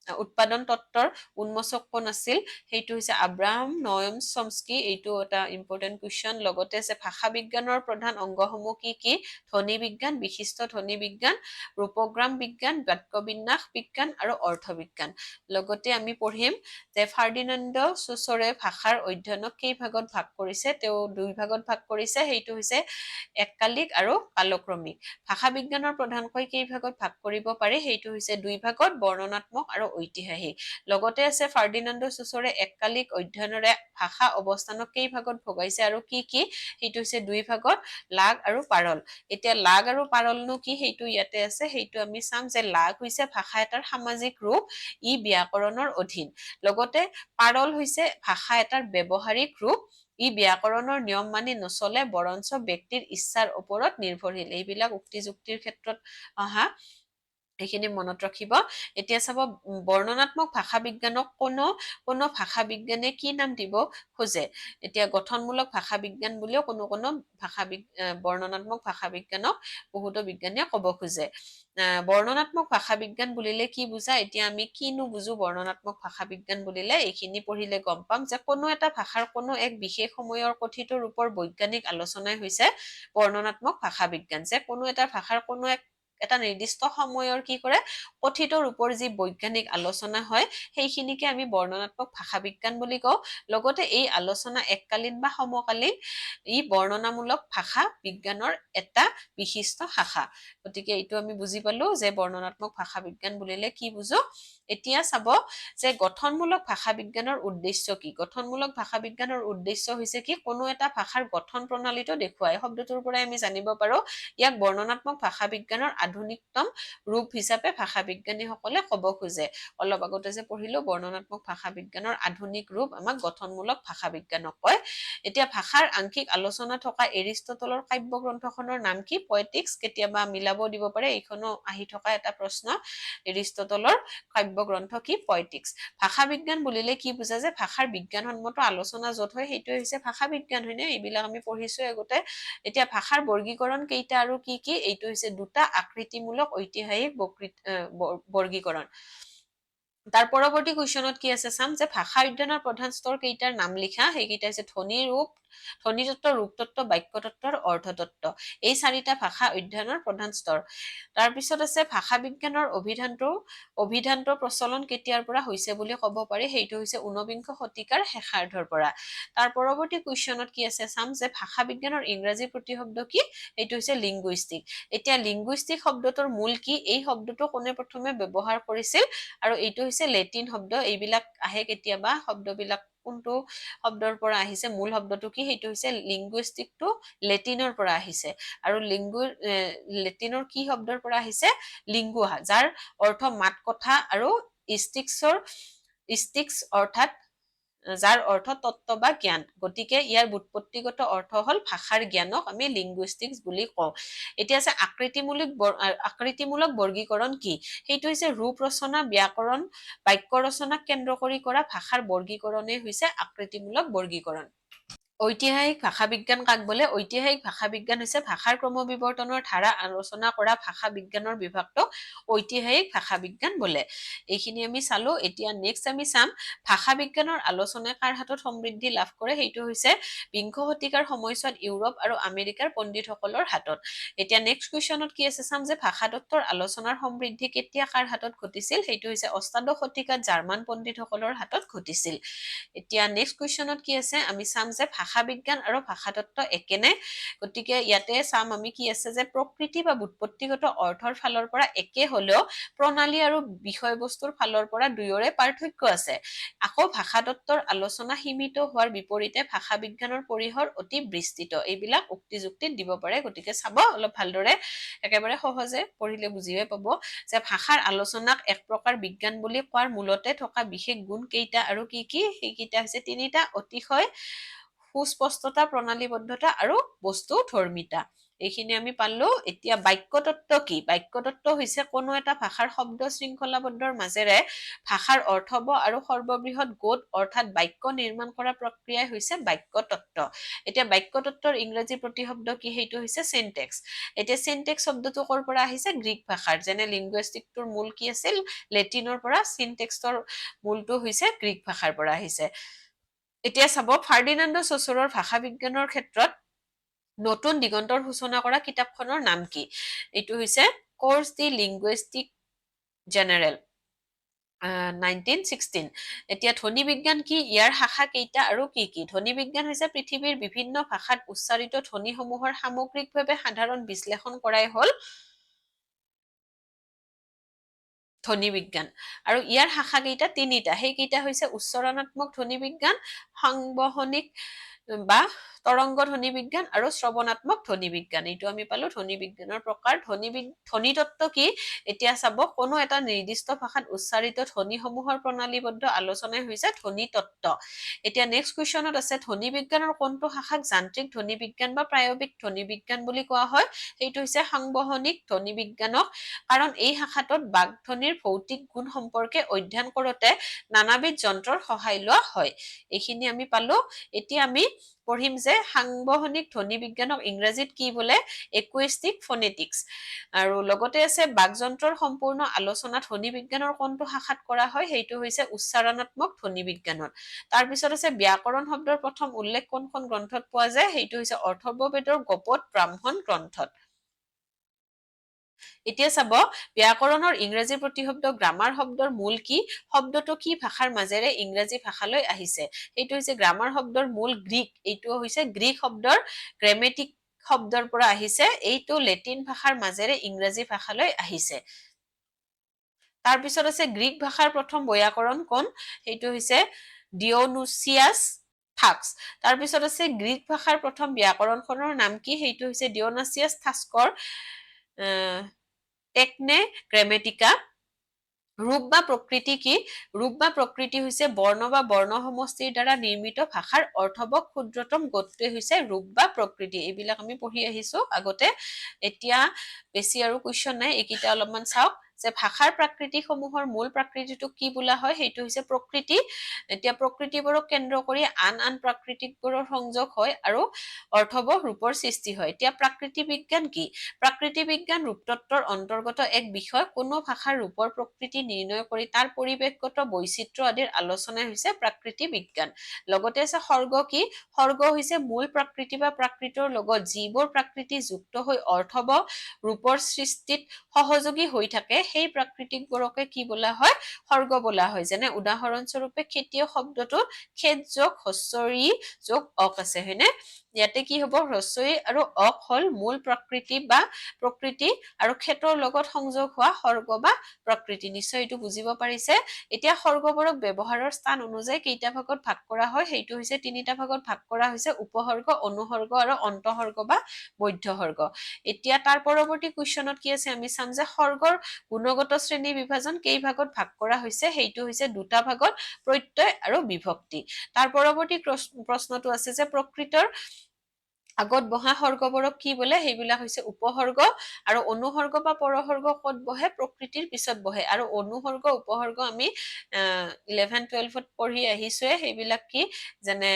উৎপাদন তত্ত্বৰ উন্মোচক কোন আছিল সেইটো হৈছে আব্ৰাহাম নয়ম চমস্কি এইটো এটা ইম্পৰ্টেণ্ট কুৱেশ্যন লগতে আছে ভাষা বিজ্ঞানৰ প্ৰধান অংগসমূহ কি কি ধ্বনি বিজ্ঞান বিশিষ্ট ধ্বনি বিজ্ঞান ৰূপগ্ৰাম বিজ্ঞান বাক্য বিন্যাস বিজ্ঞান আৰু অৰ্থ বিজ্ঞান লগতে আমি পঢ়িম যে ফাৰ্ডিনাণ্ড চুচৰে ভাষাৰ অধ্যয়নক কেইভাগত ভাগ কৰিছে তেওঁ দুই ভাগত ভাগ কৰিছে সেইটো হৈছে এককালিক আৰু কালক্ৰমিক ভাষা বিজ্ঞানৰ প্ৰধানকৈ কেইভাগত ভাগ কৰিব পাৰে সেইটো হৈছে দুই ভাগত বৰ্ণনাত্মক আৰু ঐতিহাসিক লগতে আছে ফাৰ্ডিনাণ্ড চুচৰে এককালিক অধ্যয়নেৰে ভাষা অৱস্থানক কেইভাগত ভগাইছে আৰু কি কি সেইটো হৈছে দুই ভাগত লাগ আৰু পাৰল এতিয়া লাগ আৰু পাৰলনো কি সেইটো ইয়াতে আছে সেইটো আমি চাম যে লাগ হৈছে ভাষা এটাৰ সামাজিক ৰূপ ই ব্যাকৰণৰ অধীন লগতে পাৰল হৈছে ভাষা এটাৰ ব্যৱহাৰিক ৰূপ ই ব্যাকৰণৰ নিয়ম মানি নচলে বৰঞ্চ ব্যক্তিৰ ইচ্ছাৰ ওপৰত নিৰ্ভৰশীল এইবিলাক উক্তি যুক্তিৰ ক্ষেত্ৰত অহা এইখিনি মনত ৰাখিব এতিয়া চাব বৰ্ণনাত্মক ভাষা বিজ্ঞানক কোনো ভাষা বিজ্ঞানে কি নাম দিব খোজে এতিয়া গঠনমূলক ভাষা বিজ্ঞান বুলিও কোনো বৰ্ণনাত্মক ভাষা বিজ্ঞানক বহুতো বিজ্ঞানীয়ে ক'ব খোজে বৰ্ণনাত্মক ভাষা বিজ্ঞান বুলিলে কি বুজা এতিয়া আমি কিনো বুজো বৰ্ণনাত্মক ভাষা বিজ্ঞান বুলিলে এইখিনি পঢ়িলে গম পাম যে কোনো এটা ভাষাৰ কোনো এক বিশেষ সময়ৰ কথিত ৰূপৰ বৈজ্ঞানিক আলোচনাই হৈছে বৰ্ণনাত্মক ভাষা বিজ্ঞান যে কোনো এটা ভাষাৰ কোনো এটা নিৰ্দিষ্ট সময়ৰ কি কৰে কথিত ৰূপৰ যি বৈজ্ঞানিক আলোচনা হয় সেইখিনিকে আমি বৰ্ণনাত্মক ভাষা বিজ্ঞান বুলি কওঁ লগতে এই আলোচনা এককালীন বা সমকালীন ই বৰ্ণনামূলক ভাষা বিজ্ঞানৰ এটা বিশিষ্ট শাখা গতিকে এইটো আমি বুজি পালো যে বৰ্ণনাত্মক ভাষা বিজ্ঞান বুলিলে কি বুজো এতিয়া চাব যে গঠনমূলক ভাষা বিজ্ঞানৰ উদ্দেশ্য কি গঠনমূলক ভাষা বিজ্ঞানৰ উদ্দেশ্য হৈছে কি কোনো এটা ভাষাৰ গঠন প্ৰণালীটো দেখুৱাই শব্দটোৰ পৰাই আমি জানিব পাৰো ইয়াক বৰ্ণনাত্মক ভাষা বিজ্ঞানৰ আধুনিকতম ৰূপ হিচাপে ভাষা বিজ্ঞানীসকলে ক'ব খোজে অলপ আগতে যে পঢ়িলো বৰ্ণনাত্মক ভাষা বিজ্ঞানৰ আধুনিক ৰূপ আমাক গঠনমূলক ভাষা বিজ্ঞানক কয় এতিয়া ভাষাৰ আংশিক আলোচনা থকা এৰিষ্টটলৰ কাব্য গ্ৰন্থখনৰ নাম কি পয়েটিক্স কেতিয়াবা মিলাব দিব পাৰে এইখনো আহি থকা এটা প্ৰশ্ন এৰিষ্টটলৰ কাব্য গ্ৰন্থ কি পয়েটিক্স ভাষা বিজ্ঞান বুলিলে কি বুজা যে ভাষাৰ বিজ্ঞানসন্মত আলোচনা য'ত হয় সেইটোৱে হৈছে ভাষা বিজ্ঞান হয়নে এইবিলাক আমি পঢ়িছো আগতে এতিয়া ভাষাৰ বৰ্গীকৰণ কেইটা আৰু কি কি এইটো হৈছে দুটা আকৃতিমূলক ঐতিহাসিক বৰ্গীকৰণ তাৰ পৰৱৰ্তী কুৱেশ্যনত কি আছে চাম যে ভাষা অধ্যয়নৰ প্ৰধান স্তৰ কেইটাৰ নাম লিখা সেইকেইটা হৈছে ধ্বনিতত্ত্ব ৰূপতত্ত্ব বাক্যতত্ত্ব আৰু অৰ্থতত্ত্ব এই চাৰিটা ভাষা অধ্যয়নৰ প্ৰধান স্তৰ তাৰপিছত আছে ভাষা বিজ্ঞানৰ অভিধানটো প্ৰচলন কেতিয়াৰ পৰা হৈছে বুলি ক'ব পাৰি সেইটো হৈছে ঊনবিংশ শতিকাৰ শেষাৰ্ধৰ পৰা তাৰ পৰৱৰ্তী কুৱেশ্যনত কি আছে চাম যে ভাষা বিজ্ঞানৰ ইংৰাজী প্ৰতিশব্দ কি এইটো হৈছে লিংগুইষ্টিক এতিয়া লিংগুইষ্টিক শব্দটোৰ মূল কি এই শব্দটো কোনে প্ৰথমে ব্যৱহাৰ কৰিছিল আৰু এইটো হৈছে লেটিন শব্দ এইবিলাক আহে কেতিয়াবা শব্দবিলাক কোনটো শব্দৰ পৰা আহিছে মূল শব্দটো কি সেইটো হৈছে লিংগুইষ্টিকটো লেটিনৰ পৰা আহিছে আৰু লেটিনৰ কি শব্দৰ পৰা আহিছে লিংগুয়া যাৰ অৰ্থ মাত কথা আৰু ইষ্টিক্স অৰ্থাৎ যাৰ অৰ্থ তত্ত্ব বা জ্ঞান গতিকে ইয়াৰ ব্যুৎপত্তিগত অৰ্থ হল ভাষাৰ জ্ঞানক আমি লিংগুইষ্টিক্স বুলি কওঁ এতিয়া আছে আকৃতিমূলক বৰ্গীকৰণ কি সেইটো হৈছে ৰূপ ৰচনা ব্যাকৰণ বাক্য ৰচনাক কেন্দ্ৰ কৰি কৰা ভাষাৰ বৰ্গীকৰণেই হৈছে আকৃতিমূলক বৰ্গীকৰণ ঐতিহাসিক ভাষা বিজ্ঞান কাক বোলে ঐতিহাসিক ভাষা বিজ্ঞান হৈছে ভাষাৰ ক্ৰমবিৱৰ্তনৰ ধাৰা আলোচনা কৰা ভাষা বিজ্ঞানৰ বিভাগটোক ঐতিহাসিক ভাষা বিজ্ঞান বোলে এইখিনি আমি চালো এতিয়া নেক্সট আমি চাম ভাষা বিজ্ঞানৰ আলোচনাই কাৰ হাতত সমৃদ্ধি লাভ কৰে সেইটো হৈছে বিংশ শতিকাৰ সময়ছোৱাত ইউৰোপ আৰু আমেৰিকাৰ পণ্ডিতসকলৰ হাতত এতিয়া নেক্সট কুৱেশ্যনত কি আছে চাম যে ভাষা তত্ত্বৰ আলোচনাৰ সমৃদ্ধি কেতিয়া কাৰ হাতত ঘটিছিল সেইটো হৈছে অষ্টাদশ শতিকাত জাৰ্মান পণ্ডিতসকলৰ হাতত ঘটিছিল এতিয়া নেক্সট কুৱেশ্যনত কি আছে আমি চাম যে ভাষা বিজ্ঞান আৰু ভাষা তত্ত্ব একেনে গতিকে ইয়াতে চাম আমি কি আছে যে প্ৰকৃতি বা ব্যুৎপত্তিগত অৰ্থৰ ফালৰ পৰা একে হলেও প্ৰণালী আৰু বিষয়বস্তুৰ ফালৰ পৰা দুয়োৰে পাৰ্থক্য আছে আকৌ ভাষা তত্ত্বৰ আলোচনা সীমিত হোৱাৰ বিপৰীতে ভাষা বিজ্ঞানৰ পৰিসৰ অতি বিস্তৃত এইবিলাক উক্তি যুক্তিত দিব পাৰে গতিকে চাব অলপ ভালদৰে একেবাৰে সহজে পঢ়িলে বুজিয়ে পাব যে ভাষাৰ আলোচনাক এক প্ৰকাৰ বিজ্ঞান বুলি কোৱাৰ মূলতে থকা বিশেষ গুণ কেইটা আৰু কি কি সেইকেইটা হৈছে তিনিটা অতিশয় সুস্পষ্টতা প্ৰণালীবদ্ধতা আৰু বস্তু ধৰ্মিতা এইখিনি আমি পালো এতিয়া বাক্যতত্ত্ব কি বাক্যতত্ত্ব হৈছে কোনো এটা ভাষাৰ শব্দ শৃংখলাবদ্ধৰ মাজেৰে ভাষাৰ অৰ্থব আৰু সৰ্ববৃহৎ গোট অৰ্থাৎ বাক্য নিৰ্মাণ কৰা প্ৰক্ৰিয়াই হৈছে বাক্যতত্ত্ব এতিয়া বাক্যতত্ত্বৰ ইংৰাজী প্ৰতিশব্দ কি সেইটো হৈছে সিনট্যাক্স এতিয়া সিনট্যাক্স শব্দটো কৰ পৰা আহিছে গ্ৰীক ভাষাৰ যেনে লিংগুইষ্টিকটোৰ মূল কি আছিল লেটিনৰ পৰা সিনট্যাক্সৰ মূলটো হৈছে গ্ৰীক ভাষাৰ পৰা আহিছে এতিয়া চাব ফাৰ্ডিনাণ্ডো চচৰৰ ভাষা বিজ্ঞানৰ ক্ষেত্ৰত নতুন দিগন্তৰ সূচনা কৰা কিতাপখনৰ নাম কি এইটো হৈছে কোৰ্স দি লিংগুইষ্টিক জেনাৰেল 1916 এতিয়া ধ্বনি বিজ্ঞান কি ইয়াৰ শাখা কেইটা আৰু কি কি ধ্বনি বিজ্ঞান হৈছে পৃথিৱীৰ বিভিন্ন ভাষাত উচ্চাৰিত ধ্বনিসমূহৰ সামগ্ৰিকভাৱে সাধাৰণ বিশ্লেষণ কৰাই হ'ল ধ্বনি বিজ্ঞান আৰু ইয়াৰ শাখা কেইটা তিনিটা সেইকেইটা হৈছে উচ্চাৰণাত্মক ধ্বনি বিজ্ঞান সংবহনিক বা তৰংগ ধ্বনি বিজ্ঞান আৰু শ্ৰৱণাত্মক ধ্বনি বিজ্ঞান এইটো আমি পালো ধ্বনি বিজ্ঞানৰ প্ৰকাৰ ধ্বনি তত্ত্ব কি এতিয়া চাব কোনো এটা নিৰ্দিষ্ট ভাষাত উচ্চাৰিত ধ্বনিসমূহৰ প্ৰণালীবদ্ধ আলোচনাই হৈছে ধ্বনি তত্ত্ব এতিয়া নেক্সট কুৱেশ্যনত আছে ধ্বনি বিজ্ঞানৰ কোনটো শাখাক যান্ত্ৰিক ধ্বনি বিজ্ঞান বা প্ৰায়োগিক ধ্বনি বিজ্ঞান বুলি কোৱা হয় সেইটো হৈছে সংবহনিক ধ্বনি বিজ্ঞানক কাৰণ এই শাখাটোত বাগধ্বনিৰ ভৌতিক গুণ সম্পৰ্কে অধ্যয়ন কৰোতে নানাবিধ যন্ত্ৰৰ সহায় লোৱা হয় এইখিনি আমি পালো এতিয়া আমি পঢ়িম যে সাংবহনিক ধ্বনি বিজ্ঞানক ইংৰাজীত কি বোলে একুইষ্টিক ফনেটিক্স আৰু লগতে আছে বাগযন্ত্ৰৰ সম্পূৰ্ণ আলোচনা ধ্বনি বিজ্ঞানৰ কোনটো শাখাত কৰা হয় সেইটো হৈছে উচ্চাৰণাত্মক ধ্বনি বিজ্ঞানত তাৰ পিছত আছে ব্যাকৰণ শব্দৰ প্ৰথম উল্লেখ কোনখন গ্ৰন্থত পোৱা যায় সেইটো হৈছে অথৰ্ববেদৰ গোপদ ব্ৰাহ্মণ গ্ৰন্থত এতিয়া চাব ব্যাকৰণৰ ইংৰাজী প্ৰতিশব্দ গ্ৰামাৰ শব্দৰ মূল কি শব্দটো কি ভাষাৰ মাজেৰে ইংৰাজী ভাষালৈ আহিছে এইটো হৈছে গ্ৰামাৰ শব্দৰ মূল গ্ৰীক এইটো হৈছে গ্ৰীক শব্দৰ গ্ৰামেটিক শব্দৰ পৰা আহিছে এইটো লেটিন ভাষাৰ মাজেৰে ইংৰাজী ভাষালৈ আহিছে তাৰ পিছত আছে গ্ৰীক ভাষাৰ প্ৰথম বৈয়াকৰণ কোন এইটো হৈছে ডিঅনুচিয়াছ থাক্স তাৰ পিছত আছে গ্ৰীক ভাষাৰ প্ৰথম ব্যাকৰণখনৰ নাম কি সেইটো হৈছে ডিঅনাচিয়াছ থাস্কৰ টেকনে গ্ৰামেটিকা ৰূপ বা প্ৰকৃতি কি ৰূপ বা প্ৰকৃতি হৈছে বৰ্ণ বা বৰ্ণ সমষ্টিৰ দ্বাৰা নিৰ্মিত ভাষাৰ অৰ্থৱক ক্ষুদ্ৰতম গোটটোৱে হৈছে ৰূপ বা প্ৰকৃতি এইবিলাক আমি পঢ়ি আহিছো আগতে এতিয়া বেছি আৰু কুৱেশ্যন নাই এইকেইটা অলপমান চাওক যে ভাষাৰ প্ৰাকৃতিসমূহৰ মূল প্ৰাকৃতিটোক কি বোলা হয় সেইটো হৈছে প্ৰকৃতি এতিয়া প্ৰকৃতিবোৰক কেন্দ্ৰ কৰি আন আন প্ৰাকৃতিকবোৰৰ সংযোগ হয় আৰু অৰ্থৱহ ৰূপৰ সৃষ্টি হয় এতিয়া প্ৰাকৃতি বিজ্ঞান কি প্ৰাকৃতি বিজ্ঞান ৰূপতত্ত্বৰ অন্তৰ্গত এক বিষয় কোনো ভাষাৰ ৰূপৰ প্ৰকৃতি নিৰ্ণয় কৰি তাৰ পৰিৱেশগত বৈচিত্ৰ্য আদিৰ আলোচনাই হৈছে প্ৰাকৃতি বিজ্ঞান লগতে আছে সৰ্গ কি সৰ্গ হৈছে মূল প্ৰাকৃতি বা প্ৰাকৃতৰ লগত যিবোৰ প্ৰাকৃতি যুক্ত হৈ অৰ্থৱহ ৰূপৰ সৃষ্টিত সহযোগী হৈ থাকে সেই প্ৰাকৃতিকবোৰকে কি বোলা হয় সৰ্গ বোলা হয় যেনে উদাহৰণস্বৰূপে খেতিয়ক শব্দটোত খেত যোগ হস্বই যোগ অক আছে হয়নে ইয়াতে কি হ'ব হস্বই আৰু অক হল মূল প্ৰকৃতি বা প্ৰকৃতি আৰু খেতৰ লগত সংযোগ হোৱা সৰ্গ বা প্ৰকৃতি নিশ্চয় এইটো বুজিব পাৰিছে এতিয়া সৰ্গবোৰক ব্যৱহাৰৰ স্থান অনুযায়ী কেইটা ভাগত ভাগ কৰা হয় সেইটো হৈছে তিনিটা ভাগত ভাগ কৰা হৈছে উপসৰ্গ অনুসৰ্গ আৰু অন্তসৰ্গ বা মধ্যসৰ্গ এতিয়া তাৰ পৰৱৰ্তী কুৱেশ্যনত কি আছে আমি চাম যে সৰ্গৰ গুণগত শ্ৰেণী বিভাজন কেই ভাগত ভাগ কৰা হৈছে সেইটো হৈছে দুটা ভাগত প্ৰত্যয় আৰু বিভক্তি তাৰ পৰৱৰ্তী প্ৰশ্নটো আছে যে প্ৰকৃতৰ আগত বহা সৰ্গবোৰক কি বোলে সেইবিলাক হৈছে উপসৰ্গ আৰু অনুসৰ্গ বা পৰসৰ্গ ক'ত বহে প্ৰকৃতিৰ পিছত বহে আৰু অনুসৰ্গ উপসৰ্গ আমি 11-12ত পঢ়ি আহিছোৱে সেইবিলাক কি যেনে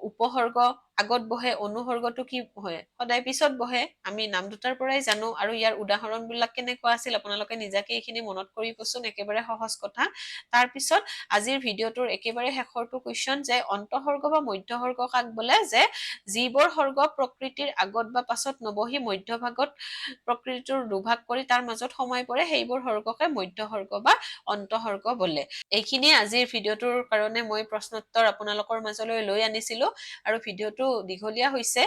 উপসৰ্গ আগত বহে অনুসৰ্গটো কি হয় সদায় পিছত বহে আমি নাম দুটাৰ পৰাই জানো আৰু ইয়াৰ উদাহৰণ বিলাক কেনেকুৱা আছিল আপোনালোকে নিজাকে এইখিনি মনত কৰিবচোন একেবাৰে সহজ কথা তাৰ পিছত আজিৰ ভিডিঅ'টোৰ একেবাৰে শেষৰটো কুৱেশ্যন যে অন্তসৰ্গ বা মধ্যসৰ্গ কাক বোলে যে যিবোৰ সৰ্গ প্ৰকৃতিৰ আগত বা পাছত নবহি মধ্যভাগত প্ৰকৃতিৰ দুভাগ কৰি তাৰ মাজত সময় পৰে সেইবোৰ সৰ্গকে মধ্যসৰ্গ বা অন্তসৰ্গ বোলে এইখিনিয়ে আজিৰ ভিডিঅ'টোৰ কাৰণে মই প্ৰশ্নোত্তৰ আপোনালোকৰ মাজলৈ লৈ আনিছিলো আৰু ভিডিঅ'টো দীঘলীয়া হৈছে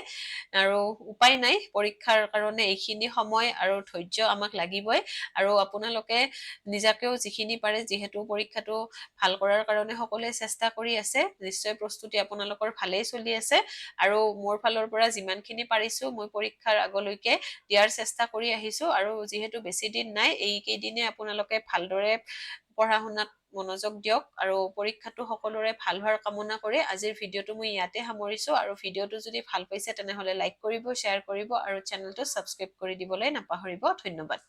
আৰু উপায় নাই পৰীক্ষাৰ কাৰণে এইখিনি সময় আৰু ধৈৰ্য আমাক লাগিবই আৰু আপোনালোকে নিজাকেও যিখিনি পাৰে যিহেতু পৰীক্ষাটো ভাল কৰাৰ কাৰণে সকলোৱে চেষ্টা কৰি আছে নিশ্চয় প্ৰস্তুতি আপোনালোকৰ ভালেই চলি আছে আৰু মোৰ ফালৰ পৰা যিমানখিনি পাৰিছো মই পৰীক্ষাৰ আগলৈকে দিয়াৰ চেষ্টা কৰি আহিছো আৰু যিহেতু বেছি দিন নাই এই কেইদিনে আপোনালোকে ভালদৰে পঢ়া শুনাত মনোযোগ দিয়ক আৰু পৰীক্ষাটো সকলোৰে ভাল হোৱাৰ কামনা কৰি আজিৰ ভিডিঅ'টো মই ইয়াতে সামৰিছো আৰু ভিডিঅ'টো যদি ভাল পাইছে তেনেহ'লে লাইক কৰিব শ্বেয়াৰ কৰিব আৰু চেনেলটো ছাবস্ক্ৰাইব কৰি দিবলৈ নাপাহৰিব ধন্যবাদ